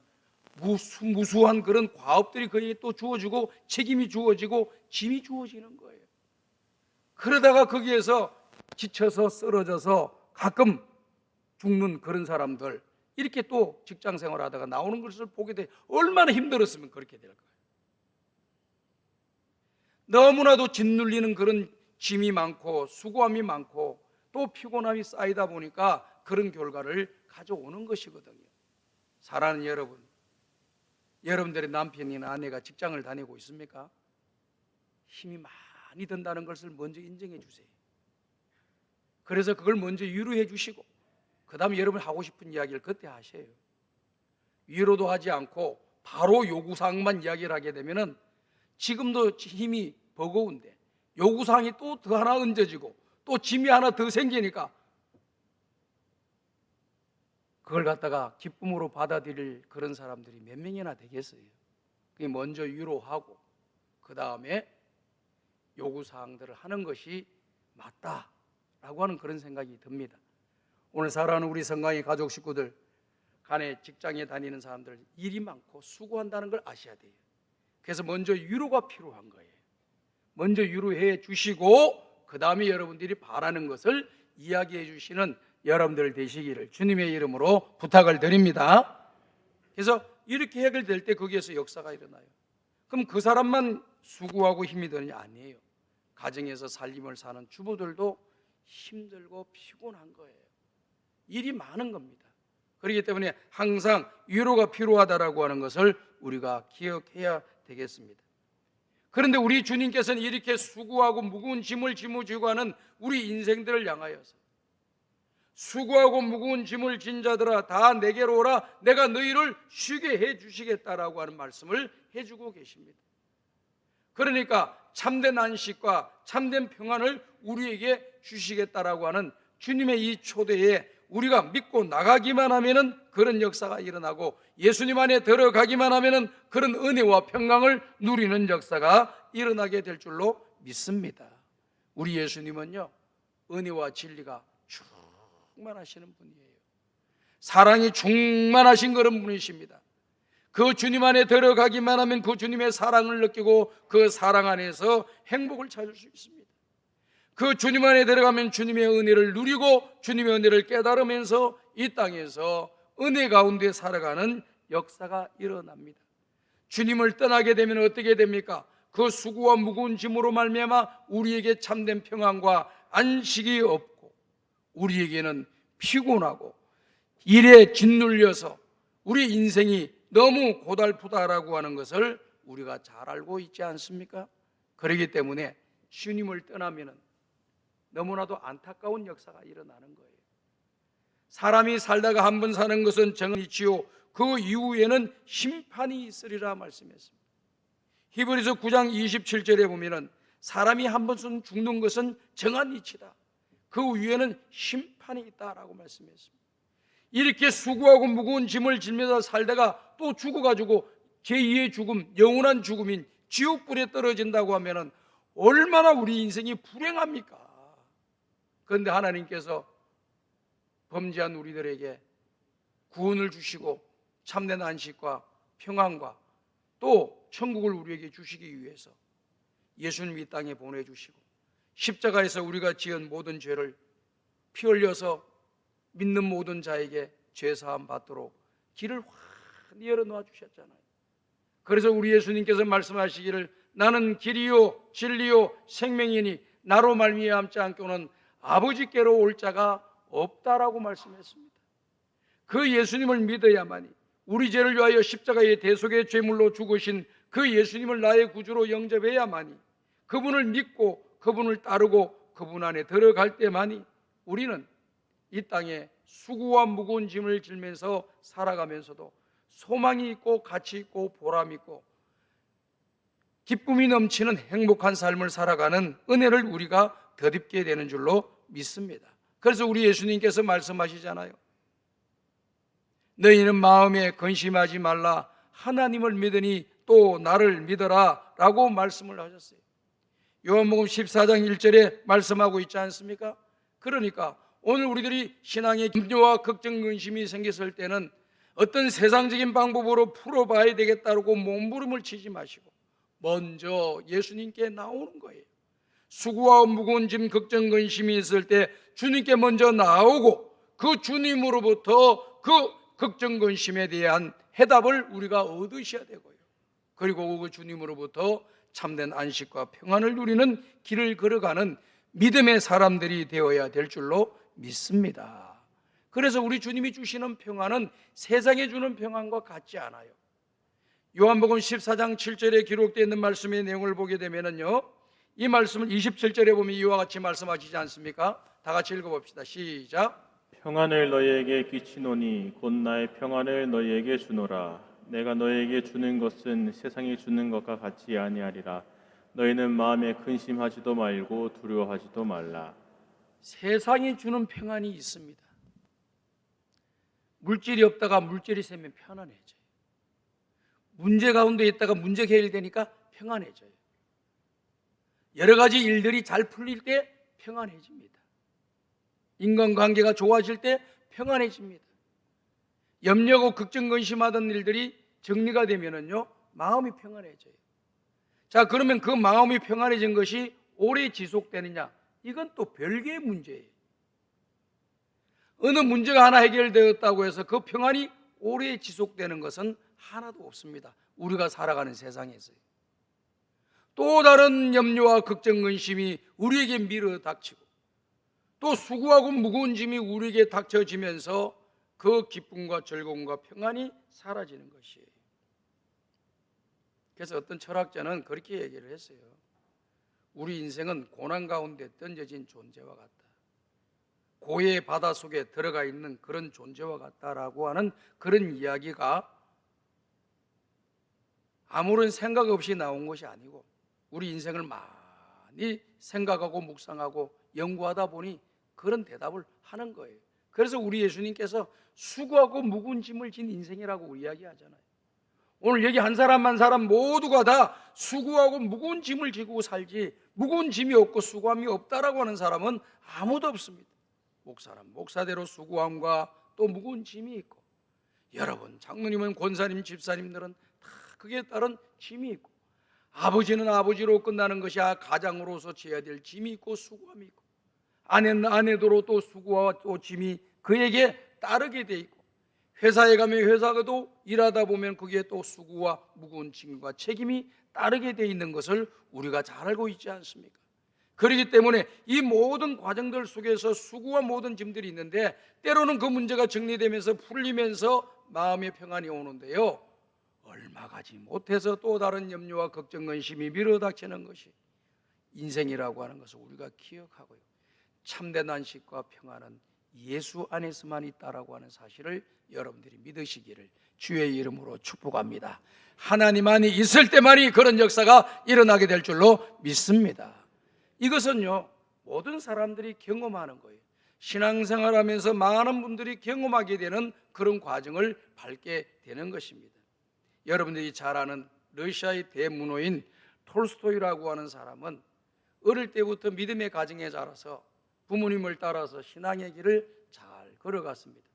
무수한 그런 과업들이 거기에 또 주어지고 책임이 주어지고 짐이 주어지는 거예요. 그러다가 거기에서 지쳐서 쓰러져서 가끔 죽는 그런 사람들, 이렇게 또 직장 생활하다가 나오는 것을 보게 돼. 얼마나 힘들었으면 그렇게 될 거예요. 너무나도 짓눌리는 그런 짐이 많고 수고함이 많고 또 피곤함이 쌓이다 보니까 그런 결과를 가져오는 것이거든요. 사랑하는 여러분, 여러분들의 남편이나 아내가 직장을 다니고 있습니까? 힘이 많이 든다는 것을 먼저 인정해 주세요. 그래서 그걸 먼저 위로해 주시고 그 다음에 여러분 하고 싶은 이야기를 그때 하셔요. 위로도 하지 않고 바로 요구사항만 이야기를 하게 되면은 지금도 힘이 버거운데 요구사항이 또 더 하나 얹어지고 또 짐이 하나 더 생기니까 그걸 갖다가 기쁨으로 받아들일 그런 사람들이 몇 명이나 되겠어요. 그게 먼저 위로하고 그 다음에 요구사항들을 하는 것이 맞다라고 하는 그런 생각이 듭니다. 오늘 사랑하는 우리 성강의 가족 식구들 간에 직장에 다니는 사람들 일이 많고 수고한다는 걸 아셔야 돼요. 그래서 먼저 위로가 필요한 거예요. 먼저 위로해 주시고 그 다음에 여러분들이 바라는 것을 이야기해 주시는 여러분들 되시기를 주님의 이름으로 부탁을 드립니다. 그래서 이렇게 해결될 때 거기에서 역사가 일어나요. 그럼 그 사람만 수고하고 힘이 드느냐? 아니에요. 가정에서 살림을 사는 주부들도 힘들고 피곤한 거예요. 일이 많은 겁니다. 그렇기 때문에 항상 위로가 필요하다라고 하는 것을 우리가 기억해야 되겠습니다. 그런데 우리 주님께서는 이렇게 수고하고 무거운 짐을 짊어지고 하는 우리 인생들을 향하여서 수고하고 무거운 짐을 진 자들아 다 내게로 오라 내가 너희를 쉬게 해 주시겠다라고 하는 말씀을 해주고 계십니다. 그러니까 참된 안식과 참된 평안을 우리에게 주시겠다라고 하는 주님의 이 초대에 우리가 믿고 나가기만 하면은 그런 역사가 일어나고 예수님 안에 들어가기만 하면은 그런 은혜와 평강을 누리는 역사가 일어나게 될 줄로 믿습니다. 우리 예수님은요 은혜와 진리가 충만하시는 분이에요. 사랑이 충만하신 그런 분이십니다. 그 주님 안에 들어가기만 하면 그 주님의 사랑을 느끼고 그 사랑 안에서 행복을 찾을 수 있습니다. 그 주님 안에 들어가면 주님의 은혜를 누리고 주님의 은혜를 깨달으면서 이 땅에서 은혜 가운데 살아가는 역사가 일어납니다. 주님을 떠나게 되면 어떻게 됩니까? 그 수고와 무거운 짐으로 말미암아 우리에게 참된 평안과 안식이 없고 우리에게는 피곤하고 일에 짓눌려서 우리 인생이 너무 고달프다라고 하는 것을 우리가 잘 알고 있지 않습니까? 그렇기 때문에 주님을 떠나면은 너무나도 안타까운 역사가 일어나는 거예요. 사람이 살다가 한 번 사는 것은 정이지요 그 이후에는 심판이 있으리라 말씀했습니다. 히브리서 9장 27절에 보면은 사람이 한 번 죽는 것은 정한 이치다. 그 위에는 심판이 있다라고 말씀했습니다. 이렇게 수고하고 무거운 짐을 지면서 살다가 또 죽어가지고 제2의 죽음, 영원한 죽음인 지옥불에 떨어진다고 하면은 얼마나 우리 인생이 불행합니까? 그런데 하나님께서 범죄한 우리들에게 구원을 주시고 참된 안식과 평안과 또 천국을 우리에게 주시기 위해서 예수님 이 땅에 보내주시고 십자가에서 우리가 지은 모든 죄를 피 흘려서 믿는 모든 자에게 죄사함 받도록 길을 환히 열어놓아 주셨잖아요. 그래서 우리 예수님께서 말씀하시기를 나는 길이요 진리요 생명이니 나로 말미암지 않고는 아버지께로 올 자가 없다라고 말씀했습니다. 그 예수님을 믿어야만이 우리 죄를 위하여 십자가의 대속의 제물로 죽으신 그 예수님을 나의 구주로 영접해야만이 그분을 믿고 그분을 따르고 그분 안에 들어갈 때만이 우리는 이 땅에 수고와 무거운 짐을 지면서 살아가면서도 소망이 있고 가치 있고 보람 있고 기쁨이 넘치는 행복한 삶을 살아가는 은혜를 우리가 덧입게 되는 줄로 믿습니다. 그래서 우리 예수님께서 말씀하시잖아요. 너희는 마음에 근심하지 말라 하나님을 믿으니 또 나를 믿어라 라고 말씀을 하셨어요. 요한복음 14장 1절에 말씀하고 있지 않습니까? 그러니까 오늘 우리들이 신앙의 염려와 걱정 근심이 생겼을 때는 어떤 세상적인 방법으로 풀어봐야 되겠다고 몸부림을 치지 마시고 먼저 예수님께 나오는 거예요. 수고와 무거운 짐 걱정 근심이 있을 때 주님께 먼저 나오고 그 주님으로부터 그 걱정 근심에 대한 해답을 우리가 얻으셔야 되고요. 그리고 그 주님으로부터 참된 안식과 평안을 누리는 길을 걸어가는 믿음의 사람들이 되어야 될 줄로 믿습니다. 그래서 우리 주님이 주시는 평안은 세상에 주는 평안과 같지 않아요. 요한복음 14장 7절에 기록되어 있는 말씀의 내용을 보게 되면요, 이 말씀을 27절에 보면 이와 같이 말씀하시지 않습니까? 다 같이 읽어봅시다. 시작. 평안을 너희에게 끼치노니 곧 나의 평안을 너희에게 주노라. 내가 너희에게 주는 것은 세상이 주는 것과 같이 아니하리라. 너희는 마음에 근심하지도 말고 두려워하지도 말라. 세상이 주는 평안이 있습니다. 물질이 없다가 물질이 생기면 편안해져요. 문제 가운데 있다가 문제 해결되니까 평안해져요. 여러 가지 일들이 잘 풀릴 때 평안해집니다. 인간관계가 좋아질 때 평안해집니다. 염려고 걱정 근심하던 일들이 정리가 되면은요, 마음이 평안해져요. 자, 그러면 그 마음이 평안해진 것이 오래 지속되느냐? 이건 또 별개의 문제예요. 어느 문제가 하나 해결되었다고 해서 그 평안이 오래 지속되는 것은 하나도 없습니다. 우리가 살아가는 세상에서요. 또 다른 염려와 걱정 근심이 우리에게 밀어닥치고 또 수고하고 무거운 짐이 우리에게 닥쳐지면서 그 기쁨과 즐거움과 평안이 사라지는 것이에요. 그래서 어떤 철학자는 그렇게 얘기를 했어요. 우리 인생은 고난 가운데 던져진 존재와 같다. 고해의 바다 속에 들어가 있는 그런 존재와 같다라고 하는 그런 이야기가 아무런 생각 없이 나온 것이 아니고 우리 인생을 많이 생각하고 묵상하고 연구하다 보니 그런 대답을 하는 거예요. 그래서 우리 예수님께서 수고하고 무거운 짐을 진 인생이라고 이야기하잖아요. 오늘 여기 한 사람 한 사람 모두가 다 수고하고 무거운 짐을 지고 살지 무거운 짐이 없고 수고함이 없다라고 하는 사람은 아무도 없습니다. 목사람 목사대로 수고함과 또 무거운 짐이 있고, 여러분 장로님은 권사님 집사님들은 다 그에 따른 짐이 있고, 아버지는 아버지로 끝나는 것이 가장으로서 져야 될 짐이 있고 수고함이 있고, 아내는 아내대로 또 수고와 또 짐이 그에게 따르게 돼 있고, 회사에 가면 회사가도 일하다 보면 그게 또 수고와 무거운 짐과 책임이 따르게 돼 있는 것을 우리가 잘 알고 있지 않습니까? 그렇기 때문에 이 모든 과정들 속에서 수고와 모든 짐들이 있는데 때로는 그 문제가 정리되면서 풀리면서 마음의 평안이 오는데요, 얼마 가지 못해서 또 다른 염려와 걱정 근심이 밀어닥치는 것이 인생이라고 하는 것을 우리가 기억하고요. 참된 안식과 평안은 예수 안에서만 있다라고 하는 사실을 여러분들이 믿으시기를 주의 이름으로 축복합니다. 하나님 안에 있을 때만이 그런 역사가 일어나게 될 줄로 믿습니다. 이것은요, 모든 사람들이 경험하는 거예요. 신앙생활하면서 많은 분들이 경험하게 되는 그런 과정을 밟게 되는 것입니다. 여러분들이 잘 아는 러시아의 대문호인 톨스토이라고 하는 사람은 어릴 때부터 믿음의 가정에 자라서 부모님을 따라서 신앙의 길을 잘 걸어갔습니다.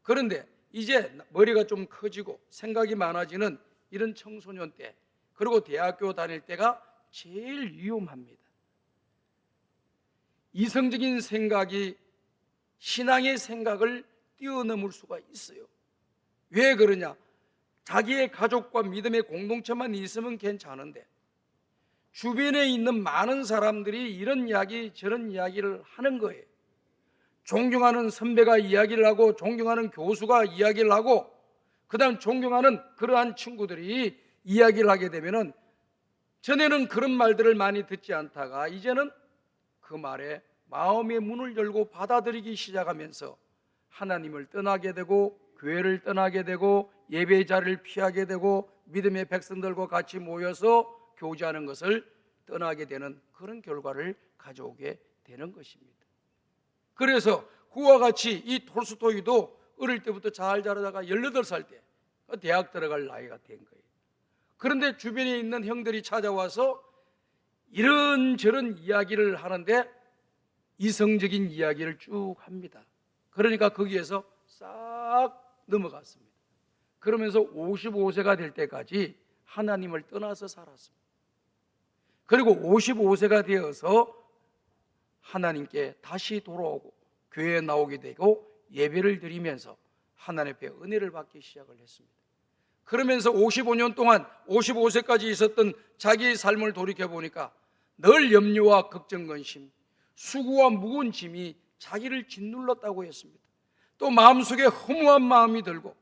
그런데 이제 머리가 좀 커지고 생각이 많아지는 이런 청소년 때, 그리고 대학교 다닐 때가 제일 위험합니다. 이성적인 생각이 신앙의 생각을 뛰어넘을 수가 있어요. 왜 그러냐? 자기의 가족과 믿음의 공동체만 있으면 괜찮은데 주변에 있는 많은 사람들이 이런 이야기 저런 이야기를 하는 거예요. 존경하는 선배가 이야기를 하고 존경하는 교수가 이야기를 하고 그 다음 존경하는 그러한 친구들이 이야기를 하게 되면은, 전에는 그런 말들을 많이 듣지 않다가 이제는 그 말에 마음의 문을 열고 받아들이기 시작하면서 하나님을 떠나게 되고 교회를 떠나게 되고 예배 자리를 피하게 되고 믿음의 백성들과 같이 모여서 교제하는 것을 떠나게 되는 그런 결과를 가져오게 되는 것입니다. 그래서 그와 같이 이 톨스토이도 어릴 때부터 잘 자라다가 18살 때 대학 들어갈 나이가 된 거예요. 그런데 주변에 있는 형들이 찾아와서 이런저런 이야기를 하는데 이성적인 이야기를 쭉 합니다. 그러니까 거기에서 싹 넘어갔습니다. 그러면서 55세가 될 때까지 하나님을 떠나서 살았습니다. 그리고 55세가 되어서 하나님께 다시 돌아오고 교회에 나오게 되고 예배를 드리면서 하나님 앞에 은혜를 받기 시작을 했습니다. 그러면서 55년 동안 55세까지 있었던 자기의 삶을 돌이켜보니까 늘 염려와 걱정근심, 수고와 무거운 짐이 자기를 짓눌렀다고 했습니다. 또 마음속에 허무한 마음이 들고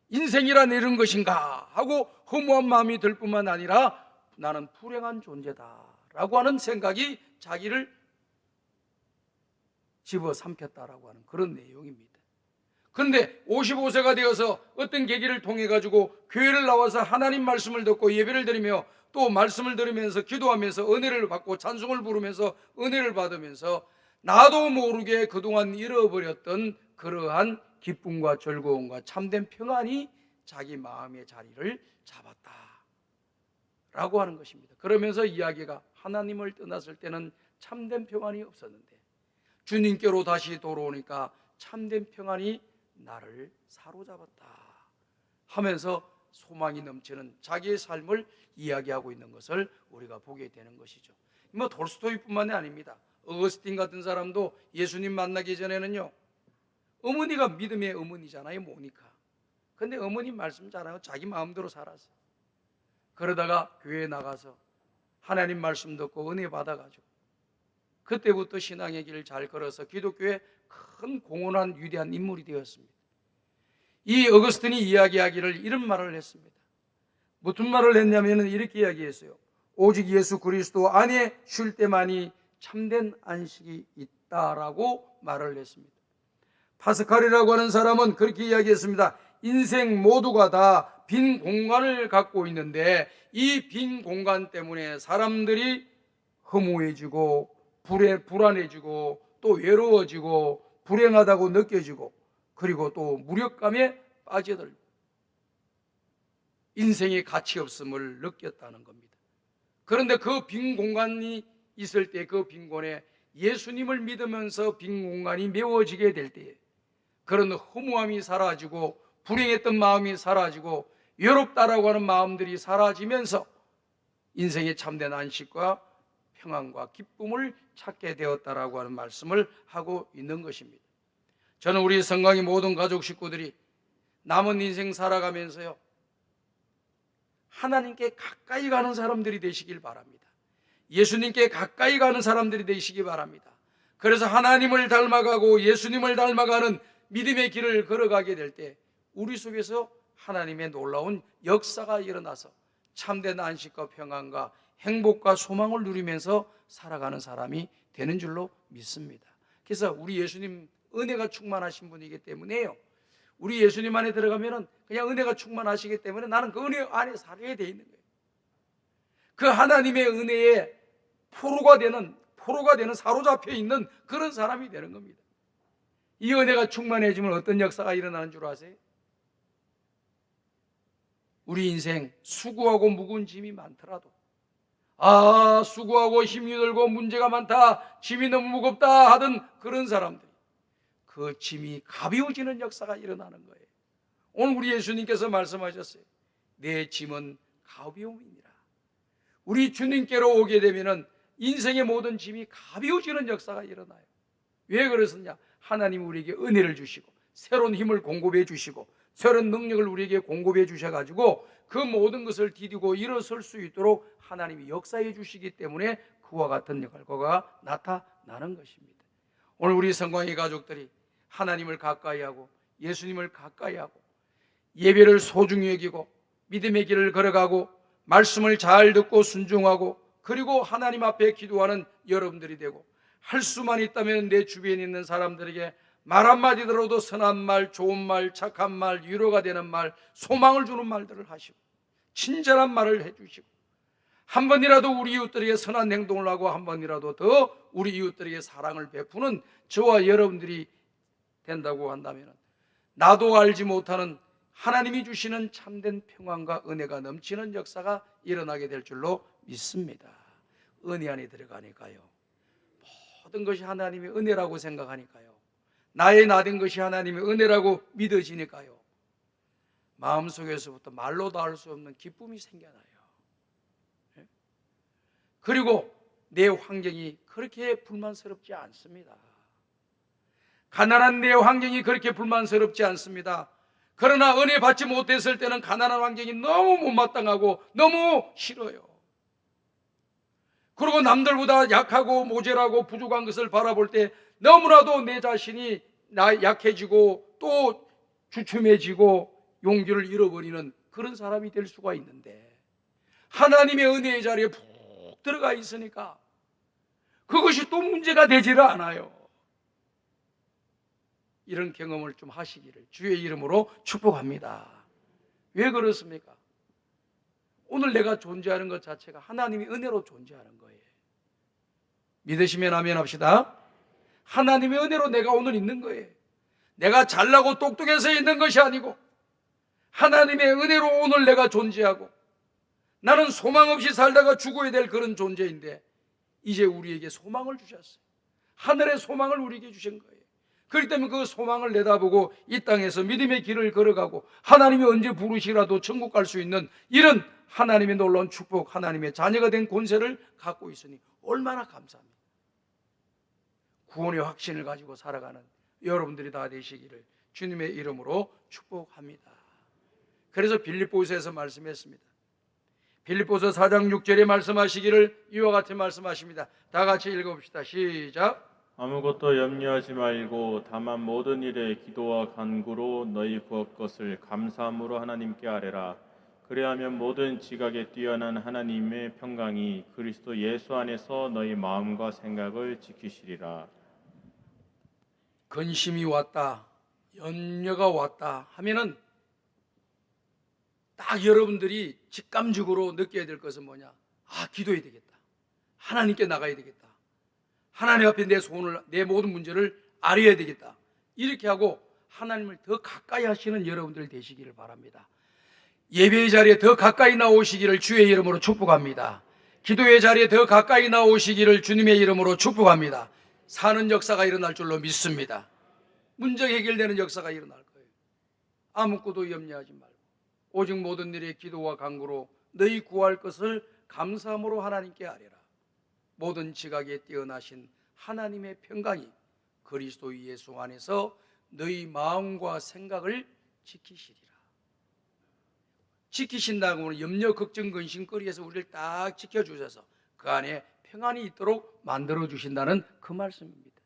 인생이란 이런 것인가 하고 허무한 마음이 들 뿐만 아니라 나는 불행한 존재다라고 하는 생각이 자기를 집어삼켰다라고 하는 그런 내용입니다. 그런데 55세가 되어서 어떤 계기를 통해 가지고 교회를 나와서 하나님 말씀을 듣고 예배를 드리며 또 말씀을 들으면서 기도하면서 은혜를 받고 찬송을 부르면서 은혜를 받으면서 나도 모르게 그동안 잃어버렸던 그러한 기쁨과 즐거움과 참된 평안이 자기 마음의 자리를 잡았다라고 하는 것입니다. 그러면서 이야기가 하나님을 떠났을 때는 참된 평안이 없었는데 주님께로 다시 돌아오니까 참된 평안이 나를 사로잡았다 하면서 소망이 넘치는 자기의 삶을 이야기하고 있는 것을 우리가 보게 되는 것이죠. 뭐 톨스토이뿐만이 아닙니다. 어거스틴 같은 사람도 예수님 만나기 전에는요, 어머니가 믿음의 어머니잖아요, 모니카. 근데 어머니 말씀 잘하고 자기 마음대로 살았어요. 그러다가 교회에 나가서 하나님 말씀 듣고 은혜 받아가지고 그때부터 신앙의 길을 잘 걸어서 기독교에 큰 공헌한 위대한 인물이 되었습니다. 이 어거스틴이 이야기하기를 이런 말을 했습니다. 무슨 말을 했냐면 이렇게 이야기했어요. 오직 예수 그리스도 안에 쉴 때만이 참된 안식이 있다라고 말을 했습니다. 파스칼이라고 하는 사람은 그렇게 이야기했습니다. 인생 모두가 다 빈 공간을 갖고 있는데 이 빈 공간 때문에 사람들이 허무해지고 불안해지고 또 외로워지고 불행하다고 느껴지고 그리고 또 무력감에 빠져들고 인생의 가치 없음을 느꼈다는 겁니다. 그런데 그 빈 공간이 있을 때 그 빈 공간에 예수님을 믿으면서 빈 공간이 메워지게 될 때에 그런 허무함이 사라지고 불행했던 마음이 사라지고 외롭다라고 하는 마음들이 사라지면서 인생의 참된 안식과 평안과 기쁨을 찾게 되었다라고 하는 말씀을 하고 있는 것입니다. 저는 우리 성강의 모든 가족 식구들이 남은 인생 살아가면서요, 하나님께 가까이 가는 사람들이 되시길 바랍니다. 예수님께 가까이 가는 사람들이 되시기 바랍니다. 그래서 하나님을 닮아가고 예수님을 닮아가는 믿음의 길을 걸어가게 될 때 우리 속에서 하나님의 놀라운 역사가 일어나서 참된 안식과 평안과 행복과 소망을 누리면서 살아가는 사람이 되는 줄로 믿습니다. 그래서 우리 예수님 은혜가 충만하신 분이기 때문에요, 우리 예수님 안에 들어가면은 그냥 은혜가 충만하시기 때문에 나는 그 은혜 안에 살아야 돼 있는 거예요. 그 하나님의 은혜에 포로가 되는 사로잡혀 있는 그런 사람이 되는 겁니다. 이 은혜가 충만해지면 어떤 역사가 일어나는 줄 아세요? 우리 인생 수고하고 무거운 짐이 많더라도, 수고하고 힘이 들고 문제가 많다, 짐이 너무 무겁다 하던 그런 사람들이 그 짐이 가벼워지는 역사가 일어나는 거예요. 오늘 우리 예수님께서 말씀하셨어요. 내 짐은 가벼움이니라. 우리 주님께로 오게 되면은 인생의 모든 짐이 가벼워지는 역사가 일어나요. 왜 그렇습니까? 하나님 우리에게 은혜를 주시고 새로운 힘을 공급해 주시고 새로운 능력을 우리에게 공급해 주셔가지고 그 모든 것을 디디고 일어설 수 있도록 하나님이 역사해 주시기 때문에 그와 같은 결과가 나타나는 것입니다. 오늘 우리 성광의 가족들이 하나님을 가까이 하고 예수님을 가까이 하고 예배를 소중히 여기고 믿음의 길을 걸어가고 말씀을 잘 듣고 순종하고 그리고 하나님 앞에 기도하는 여러분들이 되고, 할 수만 있다면 내 주변에 있는 사람들에게 말 한마디 들어도 선한 말, 좋은 말, 착한 말, 위로가 되는 말, 소망을 주는 말들을 하시고 친절한 말을 해주시고 한 번이라도 우리 이웃들에게 선한 행동을 하고 한 번이라도 더 우리 이웃들에게 사랑을 베푸는 저와 여러분들이 된다고 한다면 나도 알지 못하는 하나님이 주시는 참된 평안과 은혜가 넘치는 역사가 일어나게 될 줄로 믿습니다. 은혜 안에 들어가니까요, 모든 것이 하나님의 은혜라고 생각하니까요, 나의 나된 것이 하나님의 은혜라고 믿어지니까요, 마음속에서부터 말로 다 할 수 없는 기쁨이 생겨나요. 그리고 내 환경이 그렇게 불만스럽지 않습니다. 가난한 내 환경이 그렇게 불만스럽지 않습니다. 그러나 은혜 받지 못했을 때는 가난한 환경이 너무 못마땅하고 너무 싫어요. 그리고 남들보다 약하고 모자라고 부족한 것을 바라볼 때 너무나도 내 자신이 약해지고 또 주춤해지고 용기를 잃어버리는 그런 사람이 될 수가 있는데, 하나님의 은혜의 자리에 푹 들어가 있으니까 그것이 또 문제가 되지를 않아요. 이런 경험을 좀 하시기를 주의 이름으로 축복합니다. 왜 그렇습니까? 오늘 내가 존재하는 것 자체가 하나님의 은혜로 존재하는 거예요. 믿으시면 아멘 합시다. 하나님의 은혜로 내가 오늘 있는 거예요. 내가 잘나고 똑똑해서 있는 것이 아니고 하나님의 은혜로 오늘 내가 존재하고, 나는 소망 없이 살다가 죽어야 될 그런 존재인데 이제 우리에게 소망을 주셨어요. 하늘의 소망을 우리에게 주신 거예요. 그렇기 때문에 그 소망을 내다보고 이 땅에서 믿음의 길을 걸어가고 하나님이 언제 부르시라도 천국 갈 수 있는 이런 하나님의 놀라운 축복, 하나님의 자녀가 된 권세를 갖고 있으니 얼마나 감사합니다. 구원의 확신을 가지고 살아가는 여러분들이 다 되시기를 주님의 이름으로 축복합니다. 그래서 빌립보서에서 말씀했습니다. 빌립보서 4장 6절에 말씀하시기를 이와 같이 말씀하십니다. 다 같이 읽어봅시다. 시작. 아무것도 염려하지 말고 다만 모든 일에 기도와 간구로 너희 구할 것을 감사함으로 하나님께 아뢰라. 그리하면 모든 지각에 뛰어난 하나님의 평강이 그리스도 예수 안에서 너희 마음과 생각을 지키시리라. 근심이 왔다, 염려가 왔다 하면은 딱 여러분들이 직감적으로 느껴야 될 것은 뭐냐? 기도해야 되겠다. 하나님께 나가야 되겠다. 하나님 앞에 내 모든 문제를 아뢰어야 되겠다. 이렇게 하고 하나님을 더 가까이 하시는 여러분들 되시기를 바랍니다. 예배의 자리에 더 가까이 나오시기를 주의 이름으로 축복합니다. 기도의 자리에 더 가까이 나오시기를 주님의 이름으로 축복합니다. 사는 역사가 일어날 줄로 믿습니다. 문제 해결되는 역사가 일어날 거예요. 아무것도 염려하지 말고 오직 모든 일에 기도와 간구로 너희 구할 것을 감사함으로 하나님께 아뢰라. 모든 지각에 뛰어나신 하나님의 평강이 그리스도 예수 안에서 너희 마음과 생각을 지키시리라. 지키신다고 하면 염려, 걱정, 근심거리에서 우리를 딱 지켜주셔서 그 안에 평안이 있도록 만들어주신다는 그 말씀입니다.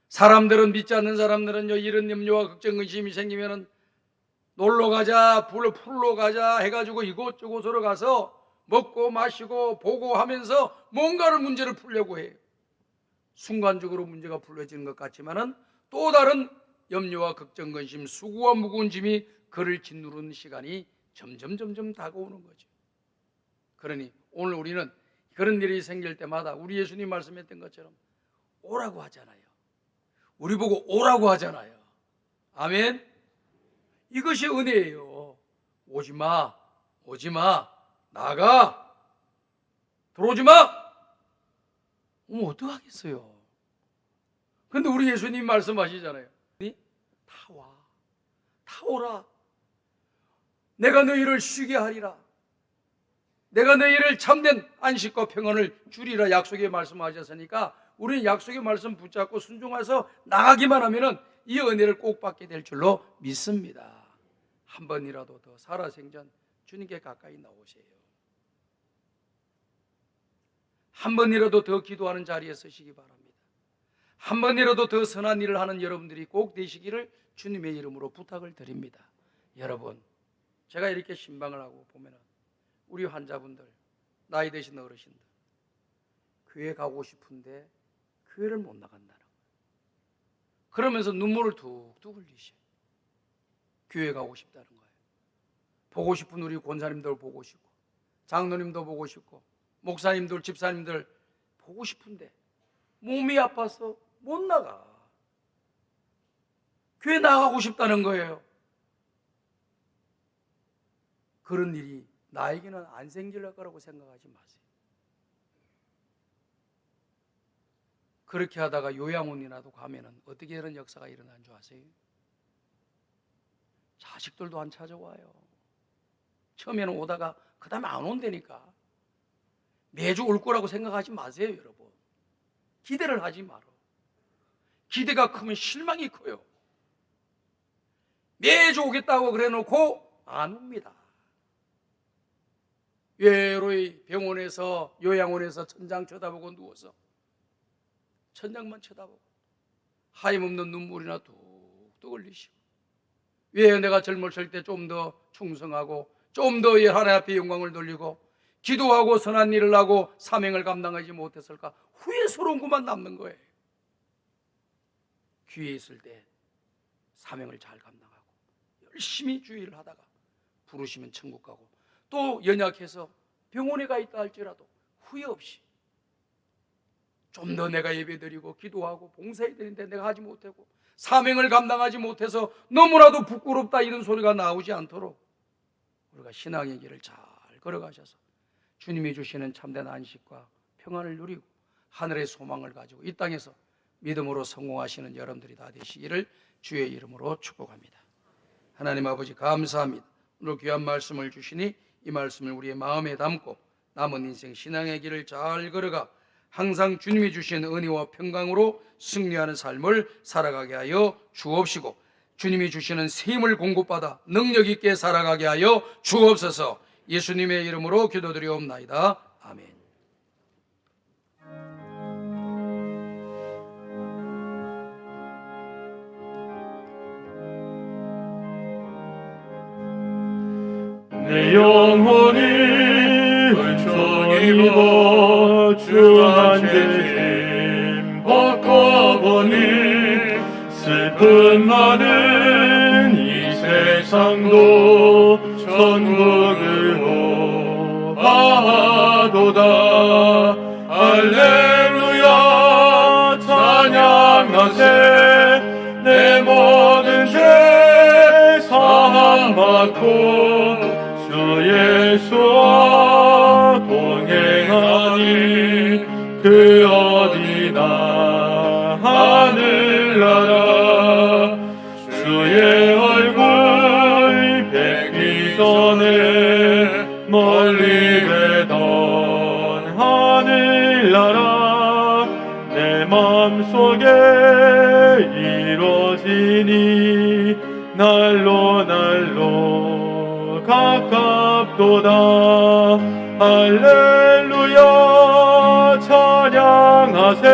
사람들은, 믿지 않는 사람들은요, 이런 염려와 걱정, 근심이 생기면은 놀러 가자, 풀로 가자 해가지고 이곳저곳으로 가서 먹고 마시고 보고 하면서 뭔가를 문제를 풀려고 해요. 순간적으로 문제가 풀려지는 것 같지만은 또 다른 염려와 걱정, 근심, 수고와 무거운 짐이 그를 짓누르는 시간이 점점 다가오는 거죠. 그러니 오늘 우리는 그런 일이 생길 때마다 우리 예수님 말씀했던 것처럼 오라고 하잖아요. 우리 보고 오라고 하잖아요. 아멘. 이것이 은혜예요. 오지마, 오지마, 나가, 들어오지마. 어떡하겠어요. 근데 우리 예수님 말씀하시잖아요. 다 와, 다 오라. 내가 너희를 쉬게 하리라. 내가 너희를 참된 안식과 평안을 주리라 약속의 말씀하셨으니까 우리는 약속의 말씀 붙잡고 순종해서 나가기만 하면은 이 은혜를 꼭 받게 될 줄로 믿습니다. 한 번이라도 더 살아생전 주님께 가까이 나오세요. 한 번이라도 더 기도하는 자리에 서시기 바랍니다. 한 번이라도 더 선한 일을 하는 여러분들이 꼭 되시기를 주님의 이름으로 부탁을 드립니다. 여러분, 제가 이렇게 신방을 하고 보면은 우리 환자분들, 나이 드신 어르신들, 교회 가고 싶은데 교회를 못 나간다는 거예요. 그러면서 눈물을 툭툭 흘리셔요. 교회 가고 싶다는 거예요. 보고 싶은 우리 권사님들 보고 싶고, 장로님도 보고 싶고, 목사님들, 집사님들 보고 싶은데 몸이 아파서 못 나가. 교회 나가고 싶다는 거예요. 그런 일이 나에게는 안 생길 거라고 생각하지 마세요. 그렇게 하다가 요양원이라도 가면은 어떻게 이런 역사가 일어나는 줄 아세요? 자식들도 안 찾아와요. 처음에는 오다가 그 다음에 안 온다니까. 매주 올 거라고 생각하지 마세요, 여러분. 기대를 하지 마라. 기대가 크면 실망이 커요. 매주 오겠다고 그래 놓고 안 옵니다. 외로이 병원에서, 요양원에서 천장 쳐다보고 누워서 천장만 쳐다보고 하염없는 눈물이나 뚝뚝 흘리시고, 왜 내가 젊었을 때 좀 더 충성하고 좀 더 하나님 앞에 영광을 돌리고 기도하고 선한 일을 하고 사명을 감당하지 못했을까? 후회스러운 것만 남는 거예요. 귀에 있을 때 사명을 잘 감당하고 열심히 주의 일을 하다가 부르시면 천국 가고, 또 연약해서 병원에 가 있다 할지라도 후회 없이 좀 더 내가 예배드리고 기도하고 봉사해야 되는데 내가 하지 못하고 사명을 감당하지 못해서 너무나도 부끄럽다 이런 소리가 나오지 않도록 우리가 신앙의 길을 잘 걸어가셔서 주님이 주시는 참된 안식과 평안을 누리고 하늘의 소망을 가지고 이 땅에서 믿음으로 성공하시는 여러분들이 다 되시기를 주의 이름으로 축복합니다. 하나님 아버지 감사합니다. 오늘 귀한 말씀을 주시니 이 말씀을 우리의 마음에 담고 남은 인생 신앙의 길을 잘 걸어가 항상 주님이 주신 은혜와 평강으로 승리하는 삶을 살아가게 하여 주옵시고, 주님이 주시는 새 힘을 공급받아 능력 있게 살아가게 하여 주옵소서. 예수님의 이름으로 기도드리옵나이다. 아멘. 내 영혼이 은총입어 주 안죄짐 벗고보니 슬픈 많은 이 세상도 천국으로 가도다. 할렐루야 찬양하세. 내 모든 죄 사함받고 주 예수와 동행하니 그 어디나 하늘나라. 주의 얼굴 뵙기 전에 멀리 되던 하늘나라 내 맘속에 이루어지니 날로 날로 가깝도다. 할렐루야 찬양하세.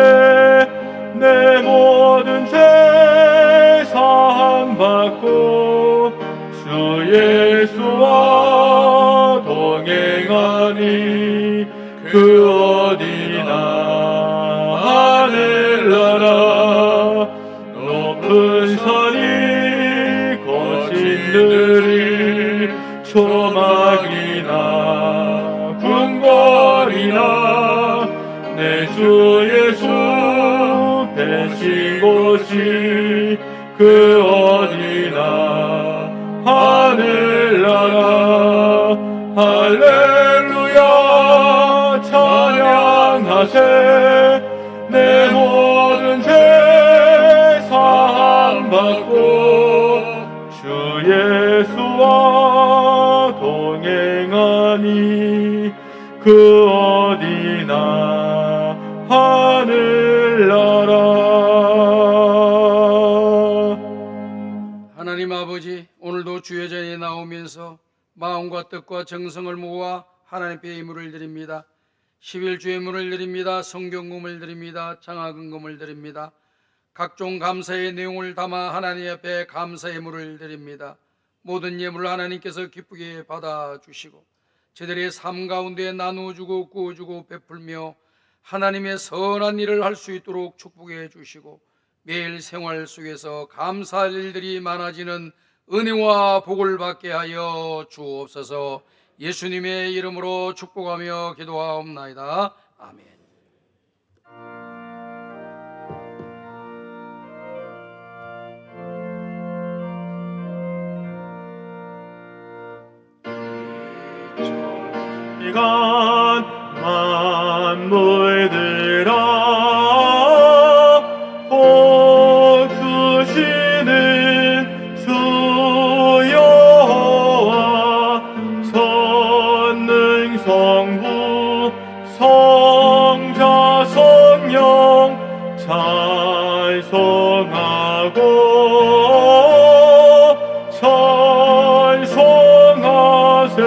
내 모든 죄 사함받고 주 예수와 동행하니 그 어디나 하늘나라 높은 산이 거친 들이 초막이나 궁궐이나 내 주 예수 되신 곳이 그 어디나 하늘나라 할렐루야 찬양하세 내 모든 죄 사함받고 주 예수와 동행하니 그 어디나 하늘나라. 하나님 아버지, 오늘도 주의 전에 나오면서 마음과 뜻과 정성을 모아 하나님께 예물을 드립니다. 11주의 문을 드립니다. 성경금을 드립니다. 장화금을 드립니다. 각종 감사의 내용을 담아 하나님 앞에 감사의 물을 드립니다. 모든 예물을 하나님께서 기쁘게 받아주시고 저들의 삶 가운데 나누어주고 구워주고 베풀며 하나님의 선한 일을 할 수 있도록 축복해 주시고 매일 생활 속에서 감사할 일들이 많아지는 은혜와 복을 받게 하여 주옵소서. 예수님의 이름으로 축복하며 기도하옵나이다. 아멘. 시간 만물들아 복 주시는 주 여호와 전능 성부 성자 성령 찬송하고 찬송하세.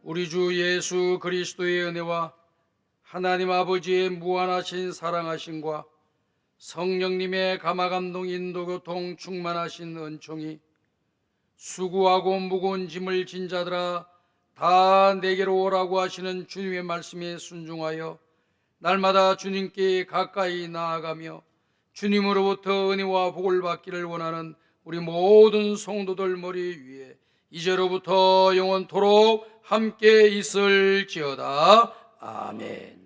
우리 주 예수 그리스도의 은혜와 하나님 아버지의 무한하신 사랑하심과 성령님의 감화감동 인도교통 충만하신 은총이 수고하고 무거운 짐을 진 자들아 다 내게로 오라고 하시는 주님의 말씀에 순종하여 날마다 주님께 가까이 나아가며 주님으로부터 은혜와 복을 받기를 원하는 우리 모든 성도들 머리 위에 이제로부터 영원토록 함께 있을지어다. 아멘.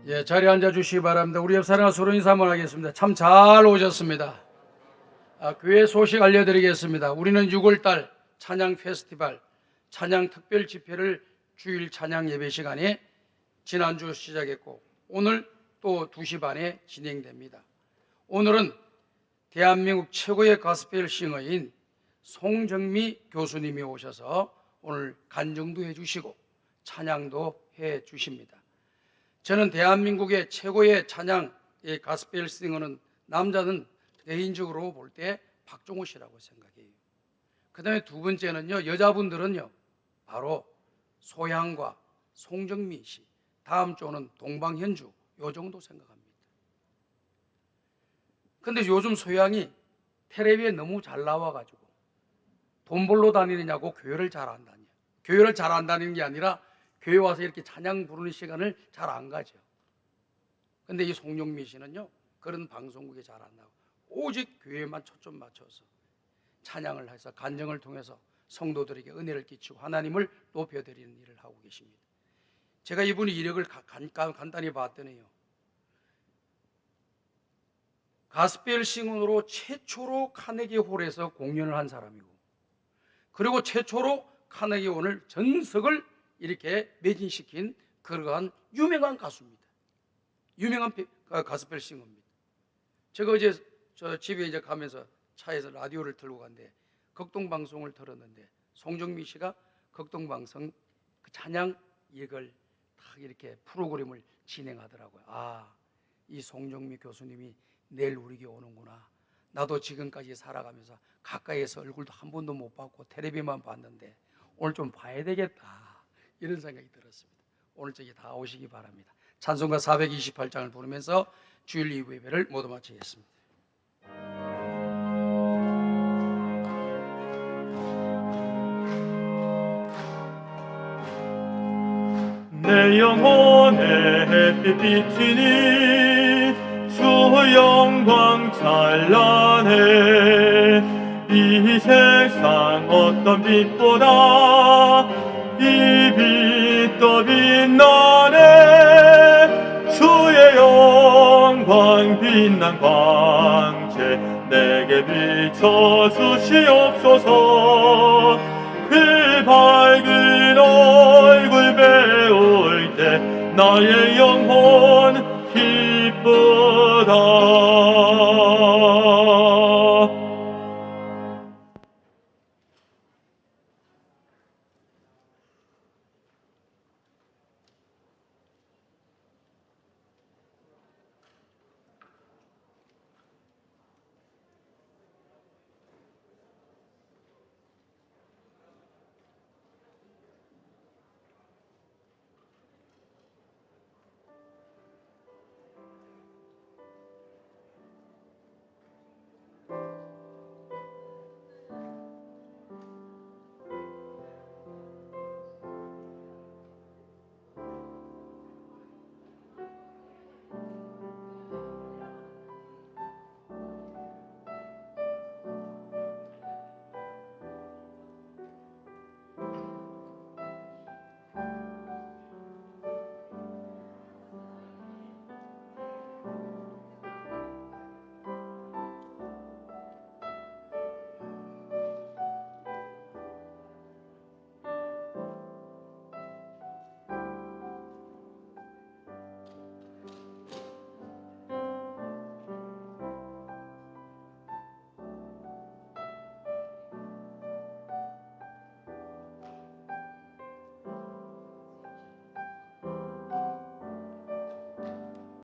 예, 자리에 앉아 주시기 바랍니다. 우리 옆 사람과 서로 인사 한번 하겠습니다. 참 잘 오셨습니다. 교회 소식 알려드리겠습니다. 우리는 6월달 찬양 페스티벌, 찬양 특별 집회를 주일 찬양 예배 시간에 지난주 시작했고 오늘 또 2시 반에 진행됩니다. 오늘은 대한민국 최고의 가스펠 싱어인 송정미 교수님이 오셔서 오늘 간증도 해주시고 찬양도 해주십니다. 저는 대한민국의 최고의 찬양의 가스펠 싱어는 남자는 개인적으로 볼 때 박종호 씨라고 생각해요. 그 다음에 두 번째는요, 여자분들은요 바로 소향과 송정미 씨, 다음 조는 동방현주, 요 정도 생각합니다. 근데 요즘 소향이 텔레비에 너무 잘 나와가지고 돈 벌러 다니느냐고 교회를 잘 안 다녀요. 교회를 잘 안 다니는 게 아니라 교회 와서 이렇게 찬양 부르는 시간을 잘 안 가죠. 근데 이 송정미 씨는요 그런 방송국에 잘 안 나오고 오직 교회만 초점 맞춰서 찬양을 해서 간증을 통해서 성도들에게 은혜를 끼치고 하나님을 높여드리는 일을 하고 계십니다. 제가 이분의 이력을 간단히 봤더니요, 가스펠 싱어로 최초로 카네기 홀에서 공연을 한 사람이고, 그리고 최초로 카네기 홀을 전석을 이렇게 매진시킨 그러한 유명한 가수입니다. 유명한 가스펠 싱어입니다. 제가 어제 저 집에 이제 가면서 차에서 라디오를 틀고 갔는데 극동 방송을 들었는데 송정미 씨가 극동방송 그 찬양 이걸 딱 이렇게 프로그램을 진행하더라고요. 아, 이 송정미 교수님이 내일 우리 교회 오는구나. 나도 지금까지 살아가면서 가까이에서 얼굴도 한 번도 못 봤고 텔레비만 봤는데 오늘 좀 봐야 되겠다, 이런 생각이 들었습니다. 오늘 저기 다 오시기 바랍니다. 찬송가 428장을 부르면서 주일 2부 예배를 모두 마치겠습니다. 내 영혼의 햇빛 비치니 주 영광 찬란해. 이 세상 어떤 빛보다 이 빛 더 빛나네. 주의 영광 빛난 광채 내게 비춰주시옵소서. 그 밝은 얼굴 배울 때 나의 영혼